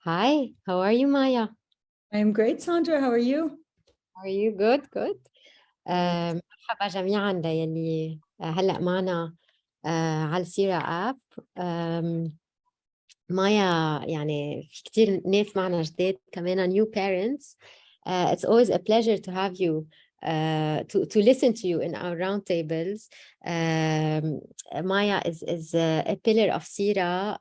Hi, how are you, Maya? I'm great, Sandra. How are you? Are you good? Good. مرحبا جميعا للي هلأ معنا على السيرة آب. مايا يعني في كتير ناس معنا جداد كمان new parents. It's always a pleasure to have you to listen to you in our roundtables. Maya is a pillar of Sira.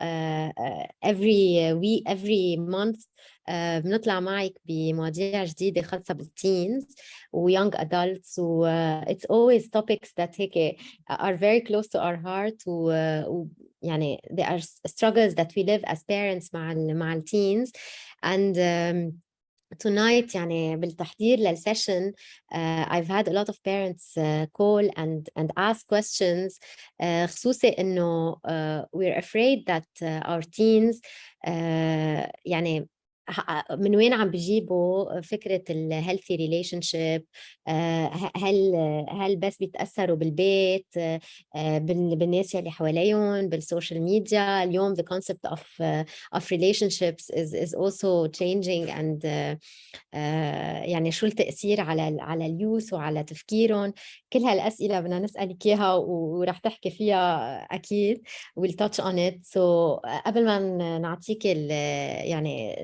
Every month بنطلع معك بمواضيع جديدة خاصة بالteens و young adults و it's always topics that هيك are very close to our heart و يعني there are struggles that we live as parents مع teens and tonight يعني بالتحضير للسيشن I've had a lot of parents call and ask questions خصوصي إنه we're afraid that our teens يعني من وين عم بيجيبوا فكرة الهيلثي ريليشن شيب. هل بس بيتأثروا بالبيت بالناس اللي حواليهم بالسوشيال ميديا. اليوم the concept of relationships is also changing and يعني شو التأثير على اليوث وعلى تفكيرهم. كل هالأسئلة بدنا نسألك إياها ورح تحكي فيها أكيد. we'll touch on it. so قبل ما نعطيك يعني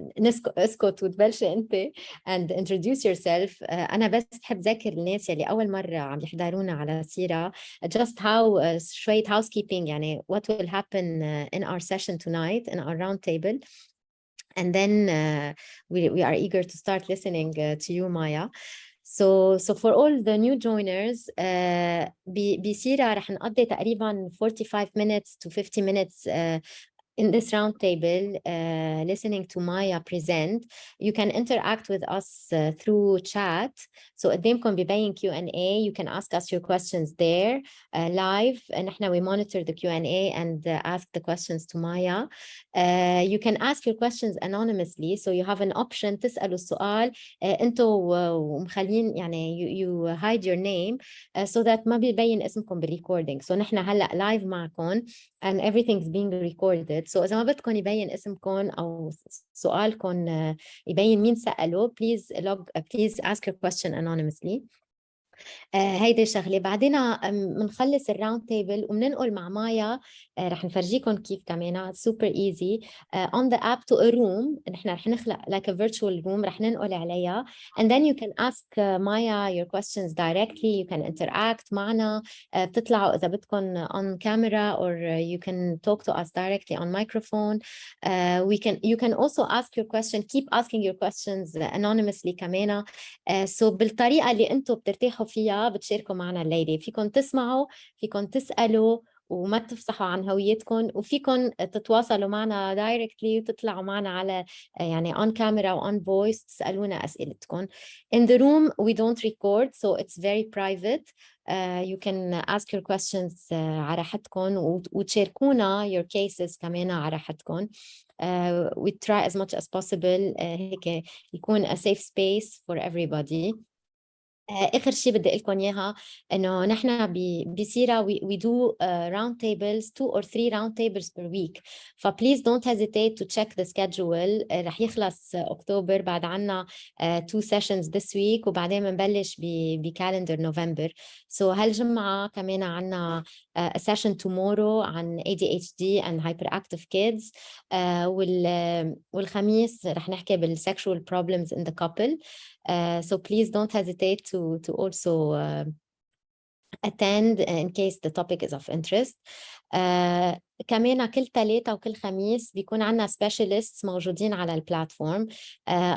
اسكت وتبلشي أنت and introduce yourself. أنا بس بحب ذكر الناس اللي أول مرة عم يحضرونا على سيرة just how شوية housekeeping يعني what will happen in our session tonight in our round table. And then we are eager to start listening to you, Maya. So for all the new joiners, بسيرة رح نقضي تقريبا 45 minutes to 50 minutes in this round table, listening to Maya present. You can interact with us through chat. So قدامكم ببين Q&A. You can ask us your questions there live. نحن we monitor the Q&A and ask the questions to Maya. You can ask your questions anonymously. So you have an option تسألوا السؤال انتوا ومخلين يعني you hide your name so that ما بيبين اسمكم بالrecording. So نحن هلأ live معكم and everything's being recorded. So إذا ما بدكم يبين اسمكم أو سؤالكم يبين مين سأله, please ask your question anonymously. هيدي شغلة. بعدين بنخلص الراوند تيبل وبننقل مع مايا. رح نفرجيكم كيف كمان super easy on the app to a room. نحن رح نخلق like a virtual room رح ننقل عليها and then you can ask Maya your questions directly. You can interact معنا. بتطلعوا إذا بدكم on camera or you can talk to us directly on microphone. You can also ask your question. Keep asking your questions anonymously كمان. So بالطريقة اللي أنتم بترتاحوا فيها بتشاركوا معنا الليلة. فيكم تسمعوا, فيكم تسألوا وما تفصحوا عن هويتكم, وفيكم تتواصلوا معنا directly وتطلعوا معنا على يعني on camera و on voice تسألونا أسئلتكم. In the room we don't record, so it's very private. You can ask your questions على راحتكم وتشاركونا your cases كمان على راحتكم. We try as much as possible هيك يكون a safe space for everybody. آخر شيء بدي أقول لكم إياها إنه نحن بسيرة we do round tables 2 or 3 round tables per week. Please don't hesitate to check the schedule. رح يخلص أكتوبر, بعد عنا 2 sessions this week وبعدين بنبلش بكالندر نوفمبر. So هالجمعة كمان عنا a session tomorrow عن ADHD and hyperactive kids. والخميس رح نحكي بالsexual problems in the couple. So please don't hesitate to also attend in case the topic is of interest. كمان كل ثلاثة وكل خميس بيكون عنا specialists موجودين على البلاتفورم.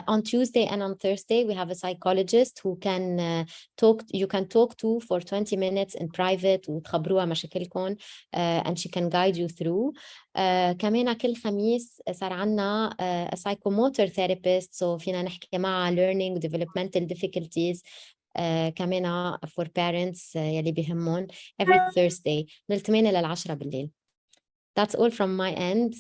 On Tuesday and on Thursday we have a psychologist who you can talk to for 20 minutes in private وتخبروها مشاكلكم and she can guide you through. كمان كل خميس صار عنا a psychomotor therapist, so فينا نحكي معها learning developmental difficulties كمان for parents يلي بيهمون every Thursday من 8 ل 10 بالليل. That's all from my end.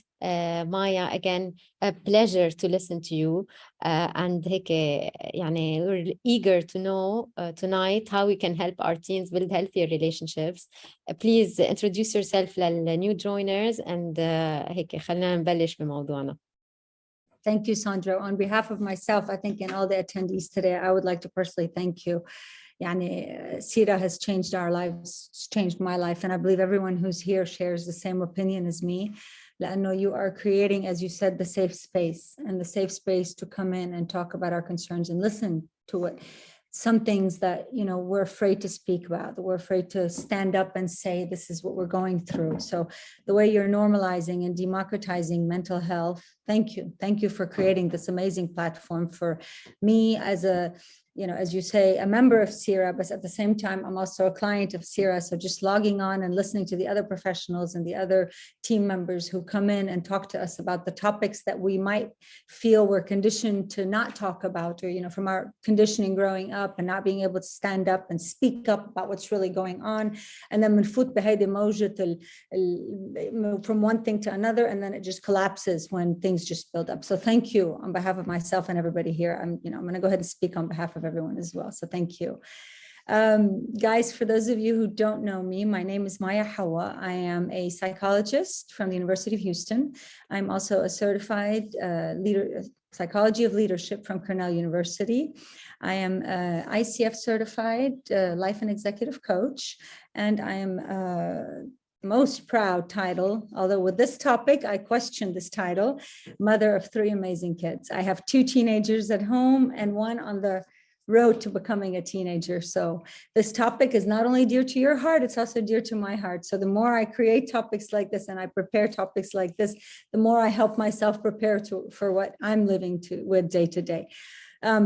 Maya, again, a pleasure to listen to you. And هيك يعني we're eager to know tonight how we can help our teens build healthier relationships. Please introduce yourself لل new joiners and هيك خلينا نبلش بموضوعنا. Thank you, Sandra. On behalf of myself, I think, and all the attendees today, I would like to personally thank you. Sira has changed our lives, changed my life, and I believe everyone who's here shares the same opinion as me. I know you are creating, as you said, the safe space to come in and talk about our concerns and listen to what some things that we're afraid to speak about, that we're afraid to stand up and say this is what we're going through. So the way you're normalizing and democratizing mental health, thank you for creating this amazing platform for me as a as you say, a member of Sira, but at the same time, I'm also a client of Sira. So just logging on and listening to the other professionals and the other team members who come in and talk to us about the topics that we might feel we're conditioned to not talk about, or, from our conditioning growing up and not being able to stand up and speak up about what's really going on. And then from one thing to another, and then it just collapses when things just build up. So thank you on behalf of myself and everybody here. I'm going to go ahead and speak on behalf of everyone as well. So thank you. Guys, for those of you who don't know me, my name is Maya Hawa. I am a psychologist from the University of Houston. I'm also a certified psychology of leadership from Cornell University. I am ICF certified life and executive coach, and I am most proud title, although with this topic, I question this title, mother of 3 amazing kids. I have 2 teenagers at home and 1 on the road to becoming a teenager. So this topic is not only dear to your heart, it's also dear to my heart. So the more I create topics like this and I prepare topics like this, the more I help myself prepare for what I'm living with day to day.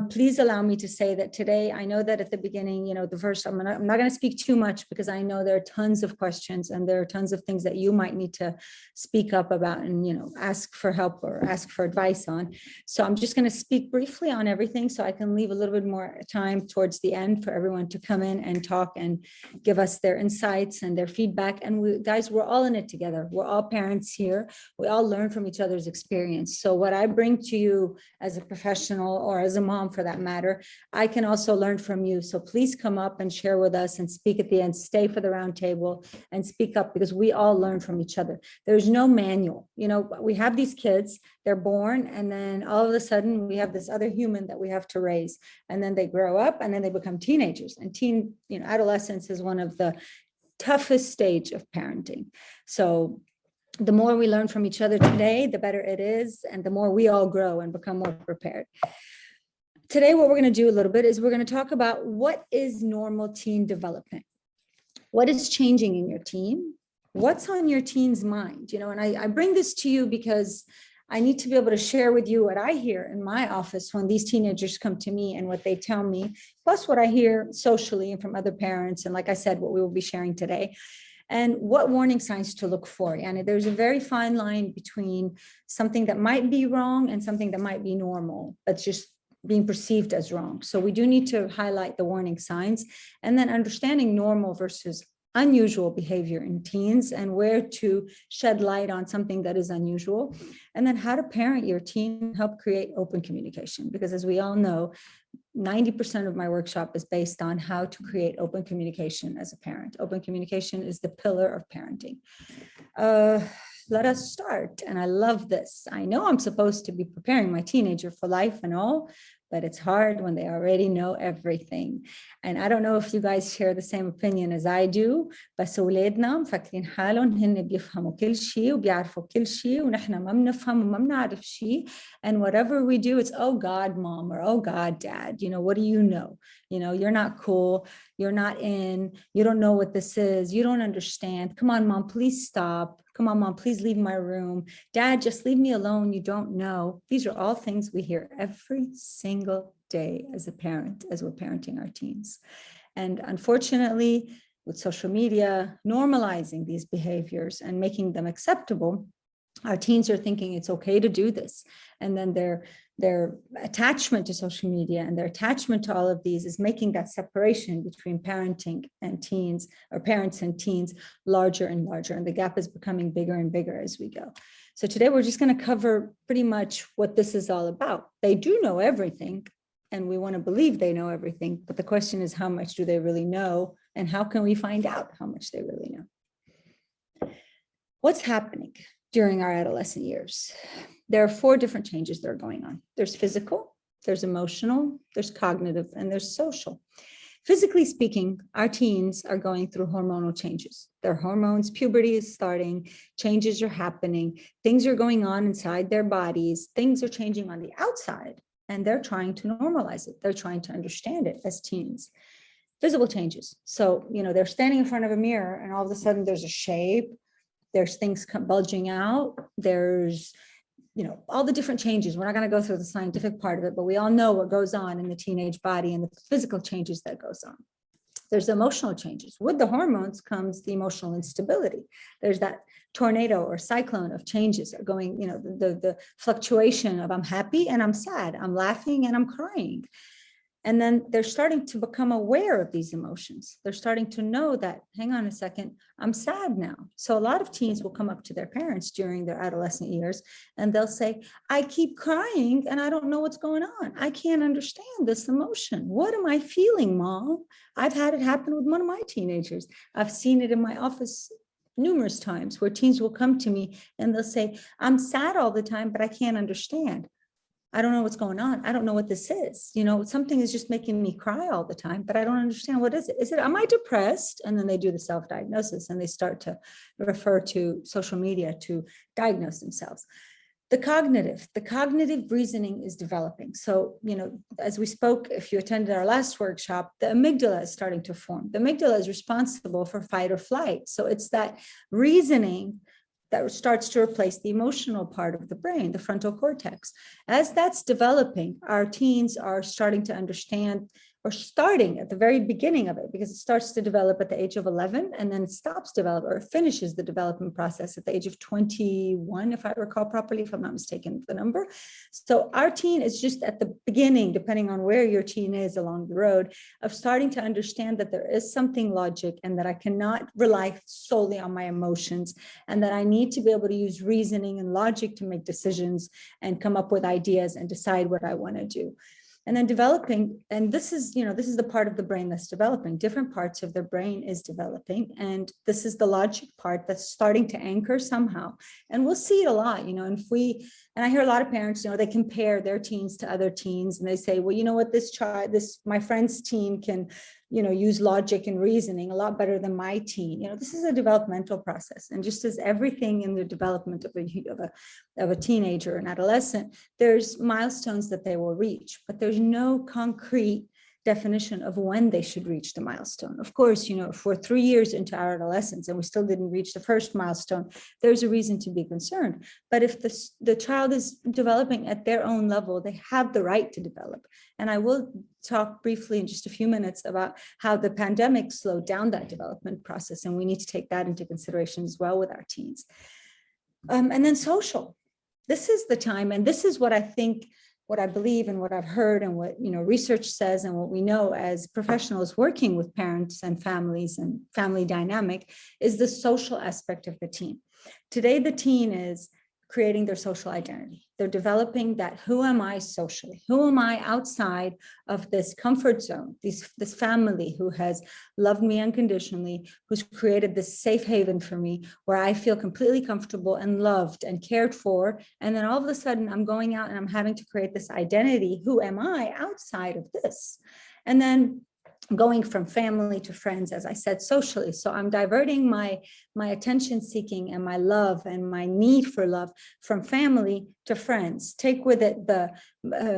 Please allow me to say that today, I know that at the beginning, I'm not going to speak too much because I know there are tons of questions and there are tons of things that you might need to speak up about and, ask for help or ask for advice on. So I'm just going to speak briefly on everything so I can leave a little bit more time towards the end for everyone to come in and talk and give us their insights and their feedback. And guys, we're all in it together. We're all parents here. We all learn from each other's experience. So what I bring to you as a professional or as a mom for that matter, I can also learn from you. So please come up and share with us and speak at the end, stay for the round table and speak up because we all learn from each other. There's no manual. We have these kids, they're born, and then all of a sudden we have this other human that we have to raise. And then they grow up and then they become teenagers. And adolescence is one of the toughest stage of parenting. So the more we learn from each other today, the better it is. And the more we all grow and become more prepared. Today, what we're going to do a little bit is we're going to talk about what is normal teen development. What is changing in your teen? What's on your teen's mind? And I bring this to you because I need to be able to share with you what I hear in my office when these teenagers come to me and what they tell me, plus what I hear socially and from other parents. And like I said, what we will be sharing today. And what warning signs to look for. And there's a very fine line between something that might be wrong and something that might be normal, but just being perceived as wrong. So we do need to highlight the warning signs and then understanding normal versus unusual behavior in teens and where to shed light on something that is unusual. And then how to parent your teen, help create open communication. Because as we all know, 90% of my workshop is based on how to create open communication as a parent. Open communication is the pillar of parenting. Let us start. And I love this. I know I'm supposed to be preparing my teenager for life and all, but it's hard when they already know everything. And I don't know if you guys share the same opinion as I do, بس أولادنا مفكرين حالهم هن بيفهموا كل شيء وبيعرفوا كل شيء ونحن ما بنفهم وما بنعرف شيء. And whatever we do, it's, oh God, mom, or oh God, dad, what do you know? You're not cool. You're not in. You don't know what this is. You don't understand. Come on, mom, please stop. Come on, mom, please leave my room. Dad, just leave me alone. You don't know. These are all things we hear every single day as a parent, as we're parenting our teens. And unfortunately, with social media normalizing these behaviors and making them acceptable, our teens are thinking it's okay to do this. And then their attachment to social media and their attachment to all of these is making that separation between parenting and teens, or parents and teens, larger and larger. And the gap is becoming bigger and bigger as we go. So today we're just going to cover pretty much what this is all about. They do know everything, and we want to believe they know everything. But the question is, how much do they really know? And how can we find out how much they really know? What's happening during our adolescent years? there are 4 different changes that are going on. There's physical, there's emotional, there's cognitive, and there's social. Physically speaking, our teens are going through hormonal changes. Their hormones, puberty is starting, changes are happening, things are going on inside their bodies, things are changing on the outside, and they're trying to normalize it. They're trying to understand it as teens. Visible changes. So, they're standing in front of a mirror and all of a sudden there's a shape, there's things bulging out, there's all the different changes. We're not going to go through the scientific part of it, but we all know what goes on in the teenage body and the physical changes that goes on. There's emotional changes. With the hormones comes the emotional instability. There's that tornado or cyclone of changes are going, the fluctuation of I'm happy and I'm sad, I'm laughing and I'm crying. And then they're starting to become aware of these emotions. They're starting to know that, hang on a second, I'm sad now. So a lot of teens will come up to their parents during their adolescent years and they'll say, I keep crying and I don't know what's going on. I can't understand this emotion. What am I feeling, Mom? I've had it happen with one of my teenagers. I've seen it in my office numerous times where teens will come to me and they'll say, I'm sad all the time, but I can't understand. I don't know what's going on. I don't know what this is. Something is just making me cry all the time, but I don't understand. What is it? Am I depressed? And then they do the self-diagnosis and they start to refer to social media to diagnose themselves. The cognitive reasoning is developing. So, as we spoke, if you attended our last workshop, the amygdala is starting to form. The amygdala is responsible for fight or flight. So it's that reasoning that starts to replace the emotional part of the brain, the frontal cortex. As that's developing, our teens are starting to understand, or starting at the very beginning of it, because it starts to develop at the age of 11, and then it stops develop, or finishes the development process at the age of 21, if I recall properly, if I'm not mistaken the number. So our teen is just at the beginning, depending on where your teen is along the road, of starting to understand that there is something logic and that I cannot rely solely on my emotions, and that I need to be able to use reasoning and logic to make decisions and come up with ideas and decide what I want to do. And then developing, and this is the part of the brain that's developing. Different parts of the brain is developing, and this is the logic part that's starting to anchor somehow. And we'll see it a lot, and I hear a lot of parents, they compare their teens to other teens, and they say, well, you know what, my friend's teen can, use logic and reasoning a lot better than my teen. This is a developmental process, and just as everything in the development of a teenager and adolescent, there's milestones that they will reach, but there's no concrete definition of when they should reach the milestone. Of course, if we're 3 years into our adolescence and we still didn't reach the first milestone, there's a reason to be concerned. But if the child is developing at their own level, they have the right to develop. And I will talk briefly in just a few minutes about how the pandemic slowed down that development process, and we need to take that into consideration as well with our teens. And then social. This is the time, and this is what I think, what I believe and what I've heard and what research says and what we know as professionals working with parents and families and family dynamic is the social aspect of the teen. Today, the teen is creating their social identity. They're developing that, who am I socially? Who am I outside of this comfort zone, this family who has loved me unconditionally, who's created this safe haven for me, where I feel completely comfortable and loved and cared for. And then all of a sudden I'm going out and I'm having to create this identity. Who am I outside of this? And then going from family to friends, as I said, socially. So I'm diverting my attention seeking and my love and my need for love from family to friends. Take with it the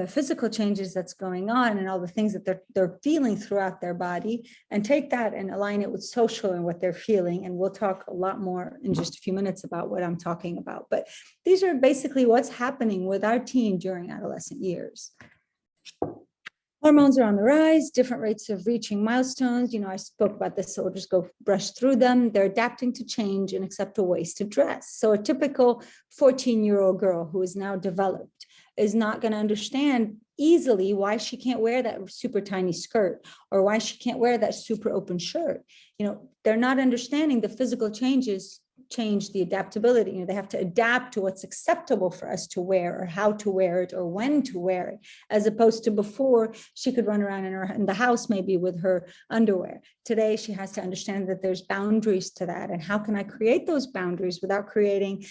physical changes that's going on and all the things that they're feeling throughout their body, and take that and align it with social and what they're feeling. And we'll talk a lot more in just a few minutes about what I'm talking about. But these are basically what's happening with our teen during adolescent years. Hormones are on the rise, different rates of reaching milestones. I spoke about this, so we'll just go brush through them. They're adapting to change and acceptable ways to dress. So a typical 14-year-old girl who is now developed is not going to understand easily why she can't wear that super tiny skirt or why she can't wear that super open shirt. They're not understanding the physical changes change the adaptability. They have to adapt to what's acceptable for us to wear or how to wear it or when to wear it, as opposed to before she could run around in the house maybe with her underwear. Today, she has to understand that there's boundaries to that. And how can I create those boundaries without creating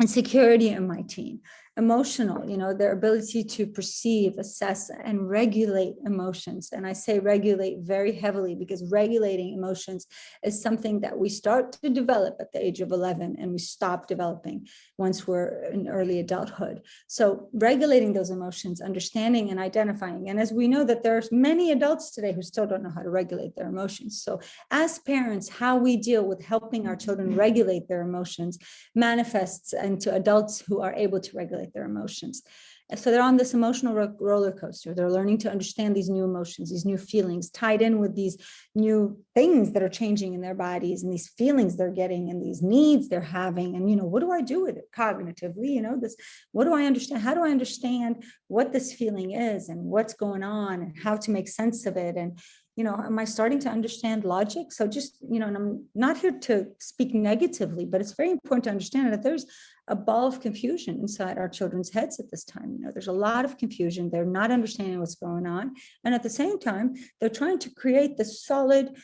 Insecurity in my teen, emotional, their ability to perceive, assess, and regulate emotions. And I say regulate very heavily because regulating emotions is something that we start to develop at the age of 11 and we stop developing once we're in early adulthood. So regulating those emotions, understanding and identifying. And as we know that there's many adults today who still don't know how to regulate their emotions. So as parents, how we deal with helping our children regulate their emotions manifests into adults who are able to regulate their emotions. And so they're on this emotional roller coaster. They're learning to understand these new emotions, these new feelings, tied in with these new things that are changing in their bodies and these feelings they're getting and these needs they're having. And, what do I do with it cognitively? What do I understand? How do I understand what this feeling is and what's going on and how to make sense of it? And, am I starting to understand logic? So just, and I'm not here to speak negatively, but it's very important to understand that there's a ball of confusion inside our children's heads at this time. There's a lot of confusion. They're not understanding what's going on. And at the same time, they're trying to create this solid,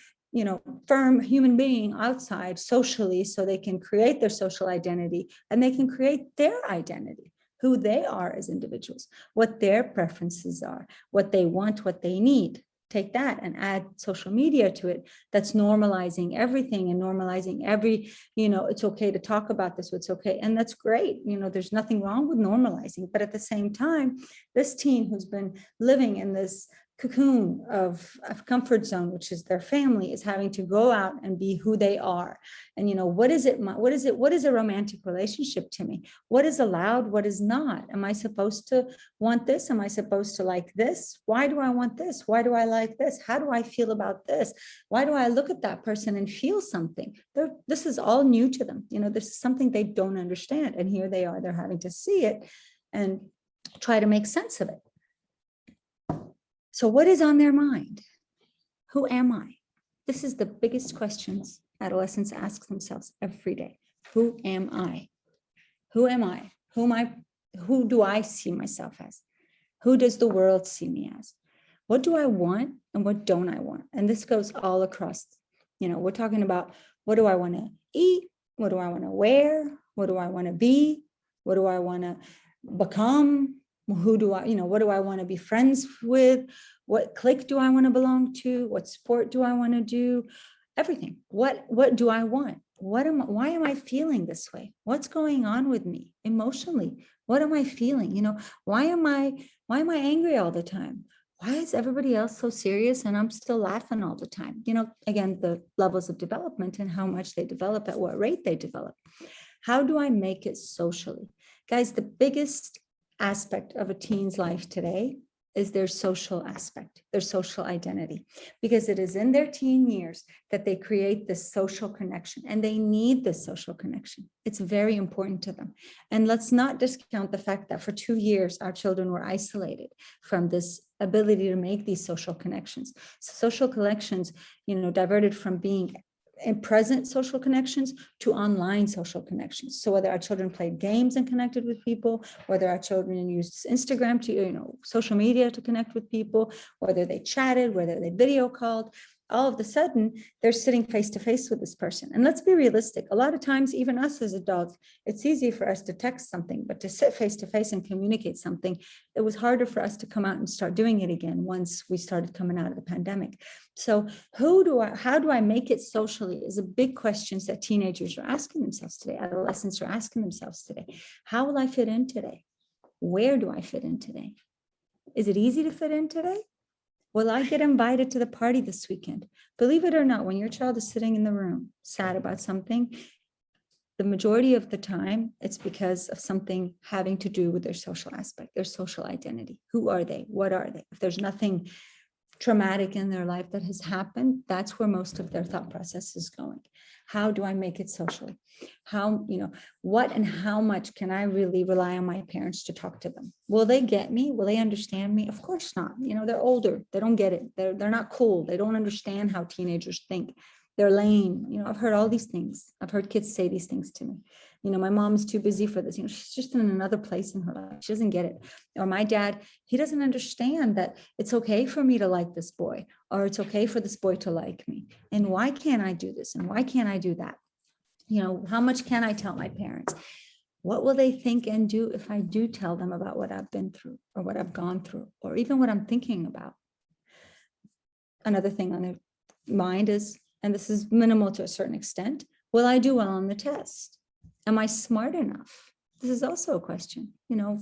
firm human being outside socially so they can create their social identity and they can create their identity, who they are as individuals, what their preferences are, what they want, what they need. Take that and add social media to it. That's normalizing everything and normalizing it's okay to talk about this. It's okay. And that's great. There's nothing wrong with normalizing. But at the same time, this teen who's been living in this cocoon of comfort zone, which is their family, is having to go out and be who they are. And what is a romantic relationship to me? What is allowed? What is not? Am I supposed to want this? Am I supposed to like this? Why do I want this? Why do I like this? How do I feel about this? Why do I look at that person and feel something? This is all new to them. This is something they don't understand. And here they are, they're having to see it and try to make sense of it. So what is on their mind? Who am I? This is the biggest questions adolescents ask themselves every day. Who am I? Who am I? Who do I see myself as? Who does the world see me as? What do I want and what don't I want? And this goes all across, we're talking about what do I want to eat? What do I want to wear? What do I want to be? What do I want to become? Who do I, what do I want to be friends with? What clique do I want to belong to? What sport do I want to do? Everything. What do I want? Why am I feeling this way? What's going on with me emotionally? What am I feeling? Why am I angry all the time? Why is everybody else so serious and I'm still laughing all the time? Again, the levels of development and how much they develop, at what rate they develop. How do I make it socially? Guys, the biggest aspect of a teen's life today is their social aspect, their social identity, because it is in their teen years that they create this social connection and they need this social connection. It's very important to them. And let's not discount the fact that for 2 years, our children were isolated from this ability to make these social connections. So social connections, diverted from being in present social connections to online social connections. So whether our children played games and connected with people, whether our children used Instagram to, social media to connect with people, whether they chatted, whether they video called, all of a sudden they're sitting face to face with this person. And let's be realistic. A lot of times, even us as adults, it's easy for us to text something, but to sit face to face and communicate something, it was harder for us to come out and start doing it again once we started coming out of the pandemic. So how do I make it socially is a big question that teenagers are asking themselves today. Adolescents are asking themselves today. How will I fit in today? Where do I fit in today? Is it easy to fit in today? Will I get invited to the party this weekend? Believe it or not, when your child is sitting in the room, sad about something, the majority of the time, it's because of something having to do with their social aspect, their social identity. Who are they? What are they? If there's nothing traumatic in their life that has happened, that's where most of their thought process is going. How do I make it socially? How, what and how much can I really rely on my parents to talk to them? Will they get me? Will they understand me? Of course not. They're older. They don't get it. They're not cool. They don't understand how teenagers think. They're lame. I've heard all these things. I've heard kids say these things to me. My mom is too busy for this. She's just in another place in her life. She doesn't get it. Or my dad, he doesn't understand that it's okay for me to like this boy, or it's okay for this boy to like me. And why can't I do this? And why can't I do that? How much can I tell my parents? What will they think and do if I do tell them about what I've been through or what I've gone through, or even what I'm thinking about? Another thing on their mind is, and this is minimal to a certain extent, will I do well on the test? Am I smart enough? This is also a question,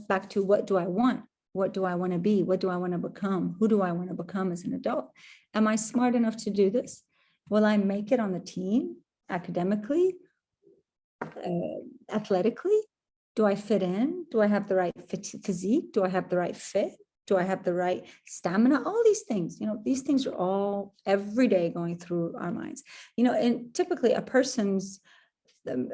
back to what do I want? What do I want to be? What do I want to become? Who do I want to become as an adult? Am I smart enough to do this? Will I make it on the team academically, athletically? Do I fit in? Do I have the right physique? Do I have the right fit? Do I have the right stamina? All these things, these things are all every day going through our minds, and typically a person's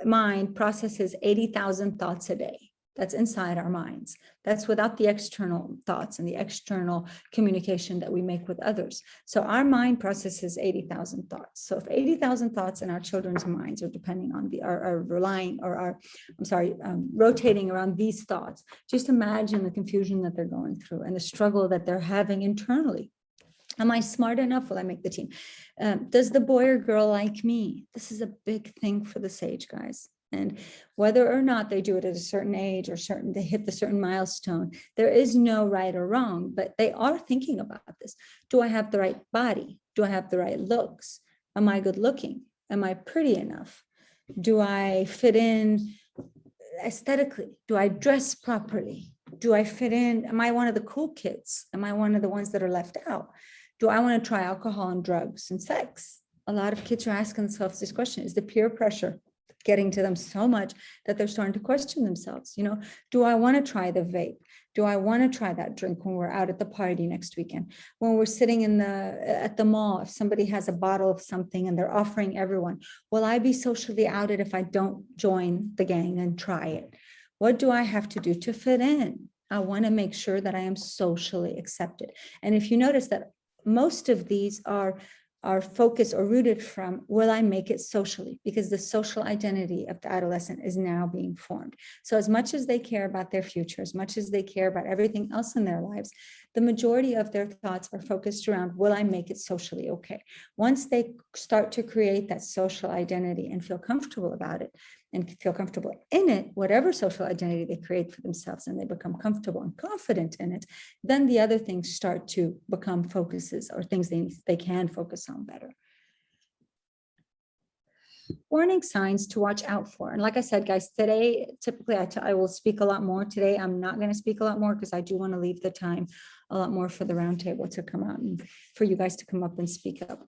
mind processes 80,000 thoughts a day. That's inside our minds. That's without the external thoughts and the external communication that we make with others. So our mind processes 80,000 thoughts. So if 80,000 thoughts in our children's minds are depending on rotating around these thoughts, just imagine the confusion that they're going through and the struggle that they're having internally. Am I smart enough? Will I make the team? Does the boy or girl like me? This is a big thing for the SAGE guys. And whether or not they do it at a certain age or they hit the certain milestone, there is no right or wrong, but they are thinking about this. Do I have the right body? Do I have the right looks? Am I good looking? Am I pretty enough? Do I fit in aesthetically? Do I dress properly? Do I fit in? Am I one of the cool kids? Am I one of the ones that are left out? Do I want to try alcohol and drugs and sex? A lot of kids are asking themselves this question. Is the peer pressure getting to them so much that they're starting to question themselves? Do I want to try the vape? Do I want to try that drink when we're out at the party next weekend? When we're sitting at the mall, if somebody has a bottle of something and they're offering everyone, will I be socially outed if I don't join the gang and try it? What do I have to do to fit in? I want to make sure that I am socially accepted. And if you notice that most of these are focused or rooted from, will I make it socially? Because the social identity of the adolescent is now being formed. So as much as they care about their future, as much as they care about everything else in their lives, the majority of their thoughts are focused around, will I make it socially okay? Once they start to create that social identity and feel comfortable about it, and feel comfortable in it, whatever social identity they create for themselves, and they become comfortable and confident in it, then the other things start to become focuses or things they can focus on better. Warning signs to watch out for. And like I said, guys, today, typically I will speak a lot more. Today, I'm not going to speak a lot more because I do want to leave the time a lot more for the roundtable to come out and for you guys to come up and speak up.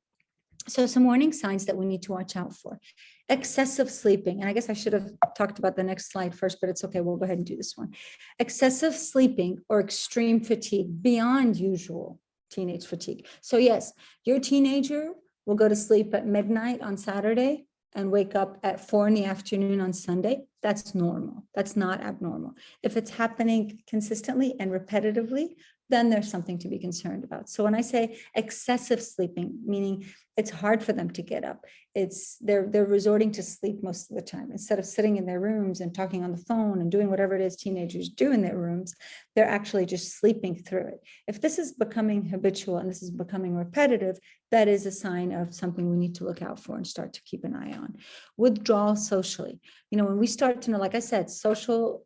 So some warning signs that we need to watch out for. Excessive sleeping. And I guess I should have talked about the next slide first, but it's okay. We'll go ahead and do this one. Excessive sleeping or extreme fatigue beyond usual teenage fatigue. So yes, your teenager will go to sleep at midnight on Saturday and wake up at 4 p.m. on Sunday. That's normal. That's not abnormal. If it's happening consistently and repetitively, then there's something to be concerned about. So when I say excessive sleeping, meaning it's hard for them to get up, they're resorting to sleep most of the time. Instead of sitting in their rooms and talking on the phone and doing whatever it is teenagers do in their rooms, they're actually just sleeping through it. If this is becoming habitual and this is becoming repetitive, that is a sign of something we need to look out for and start to keep an eye on. Withdrawal socially. When we start to know, like I said, social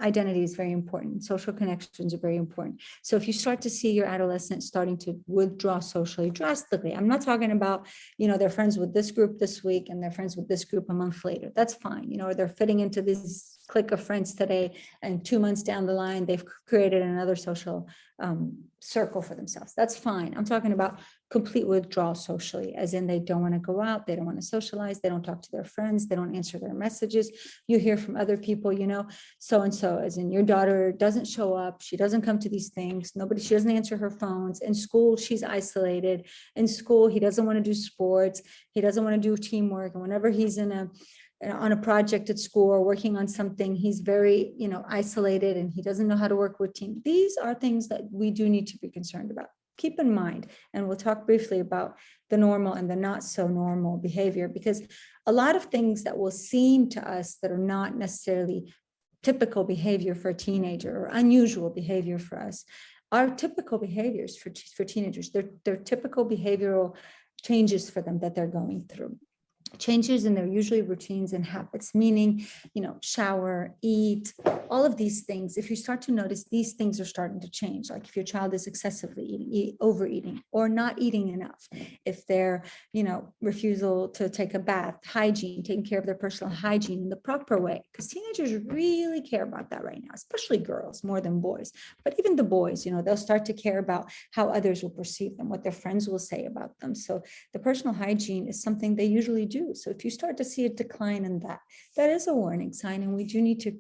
identity is very important. Social connections are very important. So if you start to see your adolescent starting to withdraw socially drastically, I'm not talking about, they're friends with this group this week and they're friends with this group a month later. That's fine. Or they're fitting into this clique of friends today and 2 months down the line, they've created another social circle for themselves. That's fine. I'm talking about complete withdrawal socially, as in they don't want to go out, they don't want to socialize, they don't talk to their friends, they don't answer their messages. You hear from other people, so-and-so, as in your daughter doesn't show up, she doesn't come to these things, she doesn't answer her phones. In school, she's isolated. In school, he doesn't want to do sports, he doesn't want to do teamwork, and whenever he's on a project at school or working on something, he's very, isolated and he doesn't know how to work with team. These are things that we do need to be concerned about. Keep in mind, and we'll talk briefly about the normal and the not so normal behavior, because a lot of things that will seem to us that are not necessarily typical behavior for a teenager or unusual behavior for us are typical behaviors for teenagers. They're typical behavioral changes for them that they're going through. changes in their usually routines and habits, meaning, shower, eat, all of these things. If you start to notice these things are starting to change, like if your child is excessively eating, overeating, or not eating enough, if they're, refusal to take a bath, hygiene, taking care of their personal hygiene in the proper way, because teenagers really care about that right now, especially girls more than boys. But even the boys, they'll start to care about how others will perceive them, what their friends will say about them. So the personal hygiene is something they usually do. So if you start to see a decline in that, that is a warning sign, and we do need to,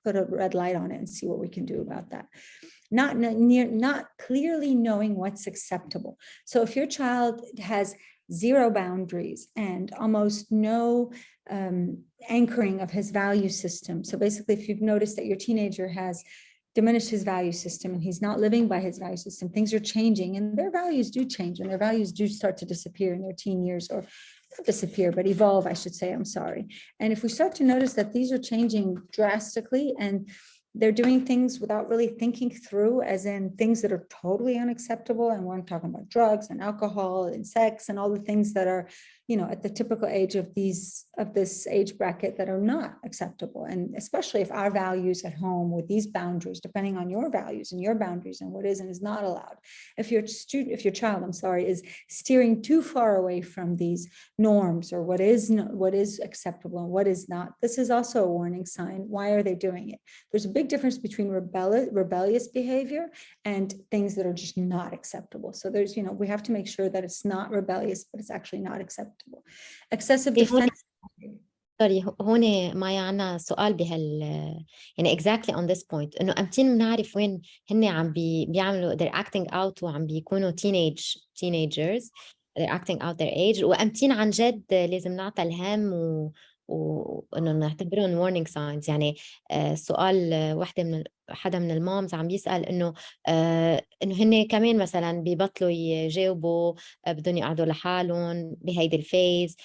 put a red light on it and see what we can do about that. Not clearly knowing what's acceptable. So if your child has zero boundaries and almost no anchoring of his value system. So basically, if you've noticed that your teenager has diminished his value system and he's not living by his value system, things are changing, and their values do change, and their values do start to disappear in their teen years, or not disappear, but evolve, I should say, I'm sorry. And if we start to notice that these are changing drastically and they're doing things without really thinking through, as in things that are totally unacceptable, and we're talking about drugs and alcohol and sex and all the things that are, at the typical age of this age bracket that are not acceptable. And especially if our values at home with these boundaries, depending on your values and your boundaries and what is and is not allowed, if your child, I'm sorry, is steering too far away from these norms, or what is acceptable and what is not, this is also a warning sign. Why are they doing it? There's a big difference between rebellious behavior and things that are just not acceptable. So there's, we have to make sure that it's not rebellious, but it's actually not acceptable. Excessive defense. سوري، هون ما عنا سؤال يعني exactly on this point، انه امتين بنعرف وين هن عم بيعملوا they're acting out وعم بيكونوا teenagers they're acting out their age، وامتين عن جد لازم نعطى الهم وانه نعتبرهم warning signs. يعني سؤال حدا من المامز عم بيسأل انه هن كمان مثلا بيبطلوا يجاوبوا، بدهم يقعدوا لحالهم بهيدي الفيز،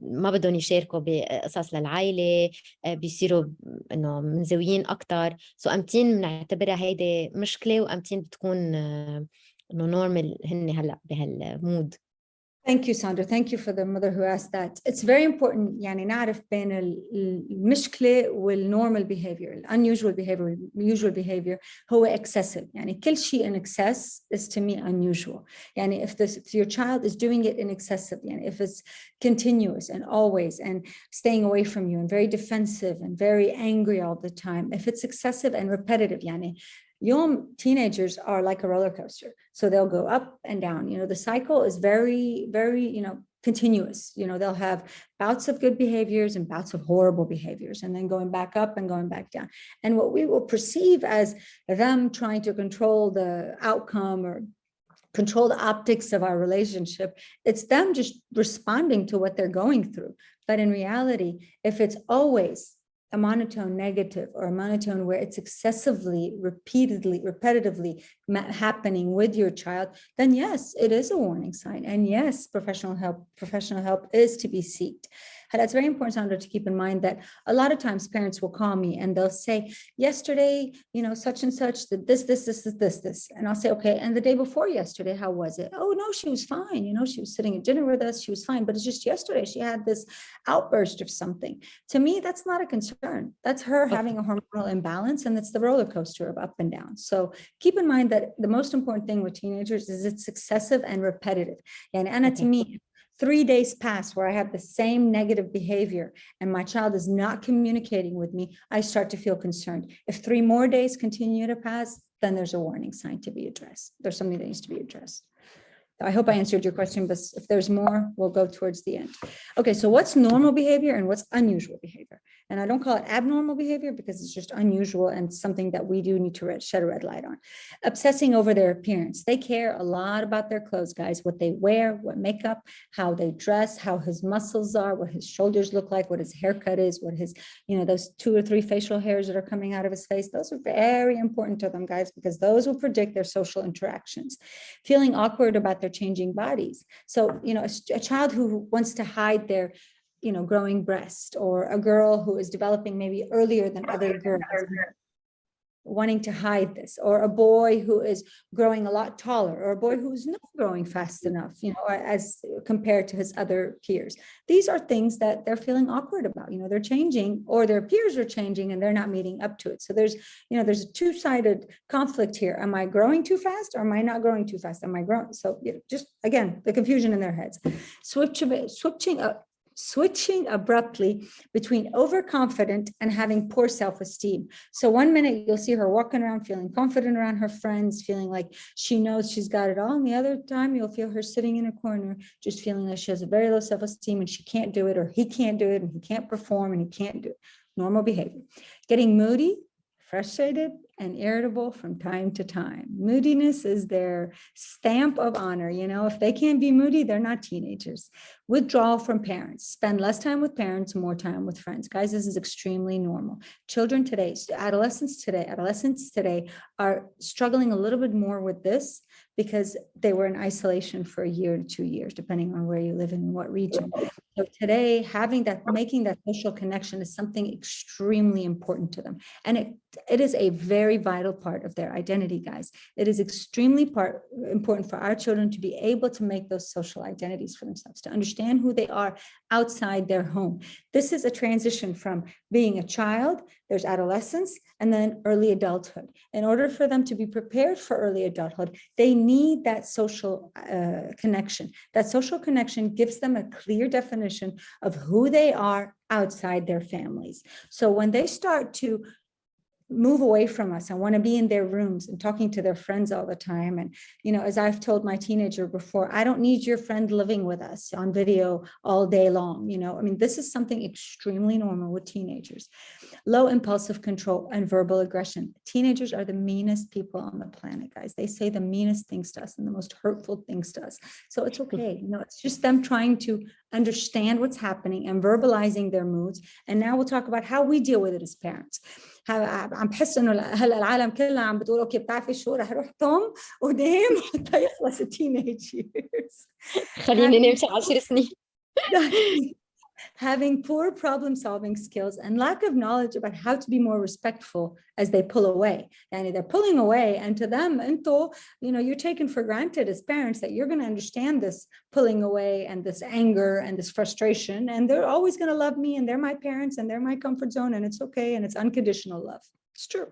ما بدهم يشاركوا بقصص للعائلة، بيصيروا انه منزويين اكتر. سو امتين بنعتبرها هيدي مشكلة، وامتين بتكون انه نورمال هن هلا بهالمود. Thank you, Sandra. Thank you for the mother who asked that. It's very important يعني نعرف بين المشكلة والnormal behavior. Unusual behavior, usual behavior هو excessive. يعني كل شيء in excess is to me unusual. يعني if your child is doing it in excessive, يعني if it's continuous and always and staying away from you and very defensive and very angry all the time, if it's excessive and repetitive, يعني young teenagers are like a roller coaster. So they'll go up and down. The cycle is very, very, continuous. They'll have bouts of good behaviors and bouts of horrible behaviors, and then going back up and going back down. And what we will perceive as them trying to control the outcome or control the optics of our relationship, it's them just responding to what they're going through. But in reality, if it's always a monotone negative, or a monotone where it's excessively, repeatedly, repetitively happening with your child, then yes, it is a warning sign. And yes, professional help is to be sought. And that's very important, Sandra, to keep in mind that a lot of times parents will call me and they'll say, yesterday, such and such, this. And I'll say, okay, and the day before yesterday, how was it? Oh, no, she was fine. She was sitting at dinner with us. She was fine. But it's just yesterday, she had this outburst of something. To me, that's not a concern. That's her having a hormonal imbalance, and it's the roller coaster of up and down. So keep in mind that the most important thing with teenagers is it's excessive and repetitive. And Anna, to me, 3 days pass where I have the same negative behavior and my child is not communicating with me, I start to feel concerned. If 3 more days continue to pass, then there's a warning sign to be addressed. There's something that needs to be addressed. I hope I answered your question, but if there's more, we'll go towards the end. Okay, so what's normal behavior and what's unusual behavior? And I don't call it abnormal behavior because it's just unusual and something that we do need to shed a red light on. Obsessing over their appearance. They care a lot about their clothes, guys, what they wear, what makeup, how they dress, how his muscles are, what his shoulders look like, what his haircut is, what his, those 2 or 3 facial hairs that are coming out of his face. Those are very important to them, guys, because those will predict their social interactions. Feeling awkward about their changing bodies. So, a child who wants to hide their, growing breast, or a girl who is developing maybe earlier than other girls. wanting to hide this, or a boy who is growing a lot taller, or a boy who's not growing fast enough, as compared to his other peers. These are things that they're feeling awkward about. They're changing, or their peers are changing and they're not meeting up to it. So there's a two-sided conflict here. Am I growing too fast, or am I not growing too fast? Am I growing? So just again, the confusion in their heads. Switching abruptly between overconfident and having poor self-esteem. So one minute you'll see her walking around feeling confident around her friends, feeling like she knows she's got it all. And the other time you'll feel her sitting in a corner, just feeling like she has a very low self-esteem and she can't do it, or he can't do it, and he can't perform and he can't do it. Normal behavior. Getting moody, frustrated, and irritable from time to time. Moodiness is their stamp of honor. If they can't be moody, they're not teenagers. Withdrawal from parents. Spend less time with parents, more time with friends. Guys, this is extremely normal. Children today, adolescents today are struggling a little bit more with this because they were in isolation for a year to 2 years, depending on where you live and in what region. So today, making that social connection is something extremely important to them. And it is a very vital part of their identity, guys. It is extremely important for our children to be able to make those social identities for themselves, to understand who they are outside their home. This is a transition from being a child, there's adolescence, and then early adulthood. In order for them to be prepared for early adulthood, they need that social connection. That social connection gives them a clear definition of who they are outside their families. So when they start to move away from us and want to be in their rooms and talking to their friends all the time. And, as I've told my teenager before, I don't need your friend living with us on video all day long. This is something extremely normal with teenagers. Low impulsive control and verbal aggression. Teenagers are the meanest people on the planet, guys. They say the meanest things to us and the most hurtful things to us. So it's okay. It's just them trying to understand what's happening and verbalizing their moods. And now we'll talk about how we deal with it as parents. عم بحس انه هلا العالم كلها عم بتقول اوكي بتعرفي شو رح اروح طم ونام حتى يخلص التينيج years. خليني نمشي 10 سنين. Having poor problem-solving skills and lack of knowledge about how to be more respectful as they pull away. And they're pulling away, and to them, you're taken for granted as parents that you're going to understand this pulling away and this anger and this frustration, and they're always going to love me, and they're my parents, and they're my comfort zone, and it's okay, and it's unconditional love. It's true.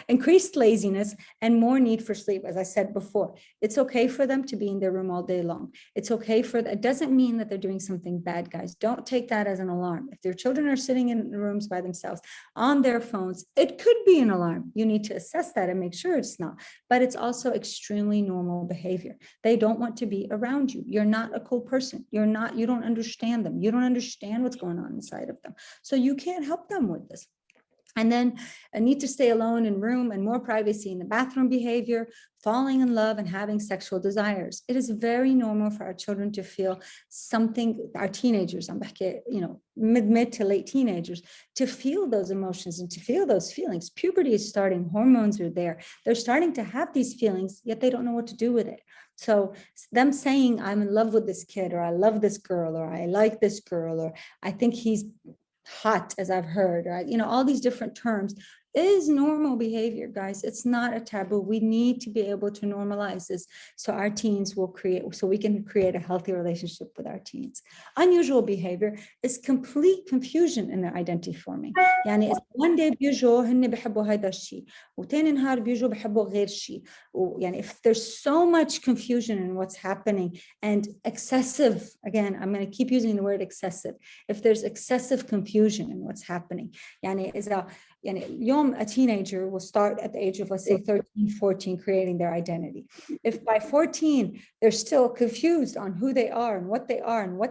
Increased laziness and more need for sleep. As I said before, it's okay for them to be in their room all day long. It's okay it doesn't mean that they're doing something bad, guys. Don't take that as an alarm. If their children are sitting in rooms by themselves on their phones, it could be an alarm. You need to assess that and make sure it's not, but it's also extremely normal behavior. They don't want to be around you. You're not a cool person. You don't understand them. You don't understand what's going on inside of them. So you can't help them with this. And then a need to stay alone in room and more privacy in the bathroom behavior, falling in love and having sexual desires. It is very normal for our children to feel something, our teenagers, mid to late teenagers, to feel those emotions and to feel those feelings. Puberty is starting, hormones are there. They're starting to have these feelings, yet they don't know what to do with it. So them saying, I'm in love with this kid, or I love this girl, or I like this girl, or I think he's hot, as I've heard, right? All these different terms is normal behavior, guys. It's not a taboo. We need to be able to normalize this so we can create a healthy relationship with our teens. Unusual behavior is complete confusion in their identity forming. يعني one day بيجوا هن بحبوا هذا الشيء وتاني نهار بيجوا بحبوا غير شيء. يعني if there's so much confusion in what's happening and excessive, again, I'm going to keep using the word excessive. If there's excessive confusion in what's happening, يعني إذا اليوم a teenager will start at the age of, let's say, 13, 14, creating their identity. If by 14, they're still confused on who they are and what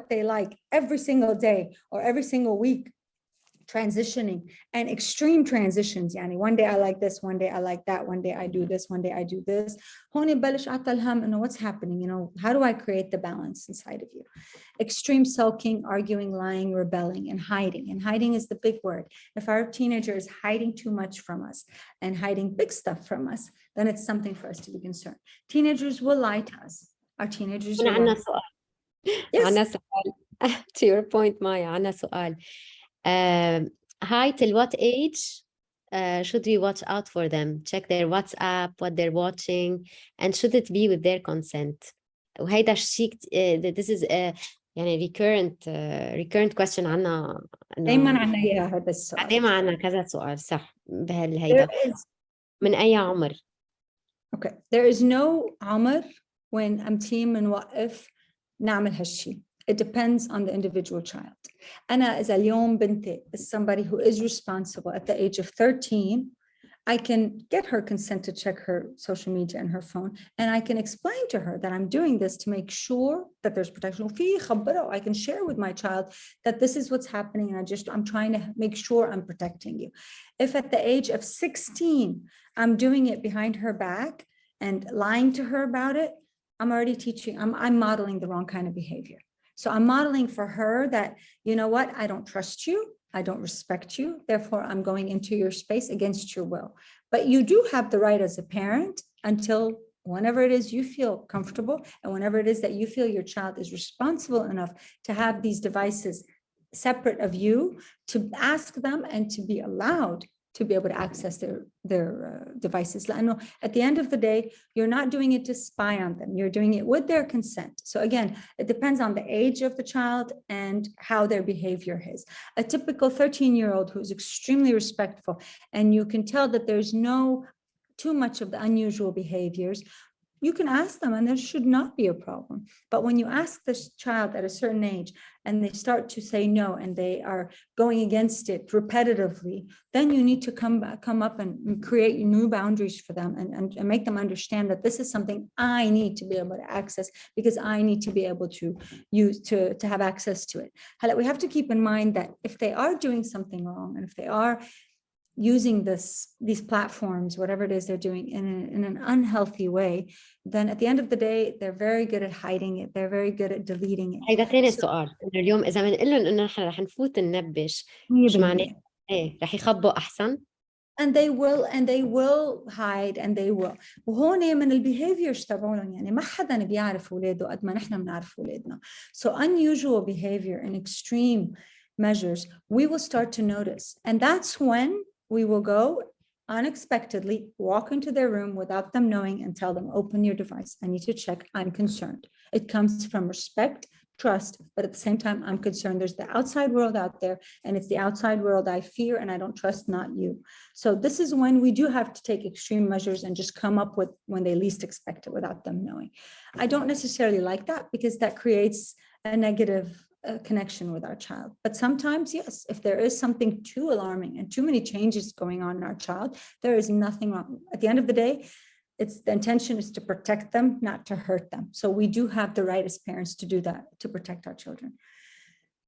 they like every single day or every single week, transitioning and extreme transitions. Yani one day I like this, one day I like that, one day I do this, one day I do this. What's happening? How do I create the balance inside of you? Extreme sulking, arguing, lying, rebelling, and hiding. And hiding is the big word. If our teenager is hiding too much from us and hiding big stuff from us, then it's something for us to be concerned. Teenagers will lie to us. Our teenagers will lie. Yes. To your point, Maya, عنا سؤال. Height till what age should we watch out for them? Check their WhatsApp, what they're watching, and should it be with their consent? وهيدا الشيء this is a يعني recurrent question عنا دايما عنا إياها هذا السؤال. دايما عنا كذا سؤال صح There is, من أي عمر؟ okay, there is no عمر when team نوقف نعمل هالشيء. It depends on the individual child. أنا إذا اليوم بنتي is somebody who is responsible at the age of 13, I can get her consent to check her social media and her phone, and I can explain to her that I'm doing this to make sure that there's protection. I can share with my child that this is what's happening, and I'm trying to make sure I'm protecting you. If at the age of 16, I'm doing it behind her back and lying to her about it, I'm already teaching, I'm modeling the wrong kind of behavior. So I'm modeling for her that, you know what, I don't trust you, I don't respect you, therefore I'm going into your space against your will. But you do have the right as a parent until whenever it is you feel comfortable and whenever it is that you feel your child is responsible enough to have these devices separate of you, to ask them and to be allowed to be able to access their devices. At the end of the day, you're not doing it to spy on them. You're doing it with their consent. So again, it depends on the age of the child and how their behavior is. A typical 13-year-old who's extremely respectful, and you can tell that there's no too much of the unusual behaviors, you can ask them and there should not be a problem. But when you ask this child at a certain age and they start to say no and they are going against it repetitively, then you need to come up and create new boundaries for them and make them understand that this is something I need to be able to access because I need to be able to use to have access to it. We have to keep in mind that if they are doing something wrong and if they are using these platforms, whatever it is they're doing in an unhealthy way, then at the end of the day, they're very good at hiding it. They're very good at deleting it. هيدا ثاني سؤال إنه اليوم إذا بنقول لهم إنه نحن رح نفوت ننبش مش معناه إيه رح يخبوا أحسن. And they will hide and they will. وهون من البيهيفيرز تبعهم يعني ما حدا بيعرف أولاده قد ما نحن بنعرف أولادنا. So unusual behavior and extreme measures, we will start to notice. And that's when we will go unexpectedly, walk into their room without them knowing and tell them, open your device. I need to check. I'm concerned. It comes from respect, trust, but at the same time, I'm concerned. There's the outside world out there, and it's the outside world I fear and I don't trust, not you. So this is when we do have to take extreme measures and just come up with when they least expect it without them knowing. I don't necessarily like that because that creates a negative connection with our child. But sometimes, yes, if there is something too alarming and too many changes going on in our child, there is nothing wrong. At the end of the day, the intention is to protect them, not to hurt them. So we do have the right as parents to do that, to protect our children.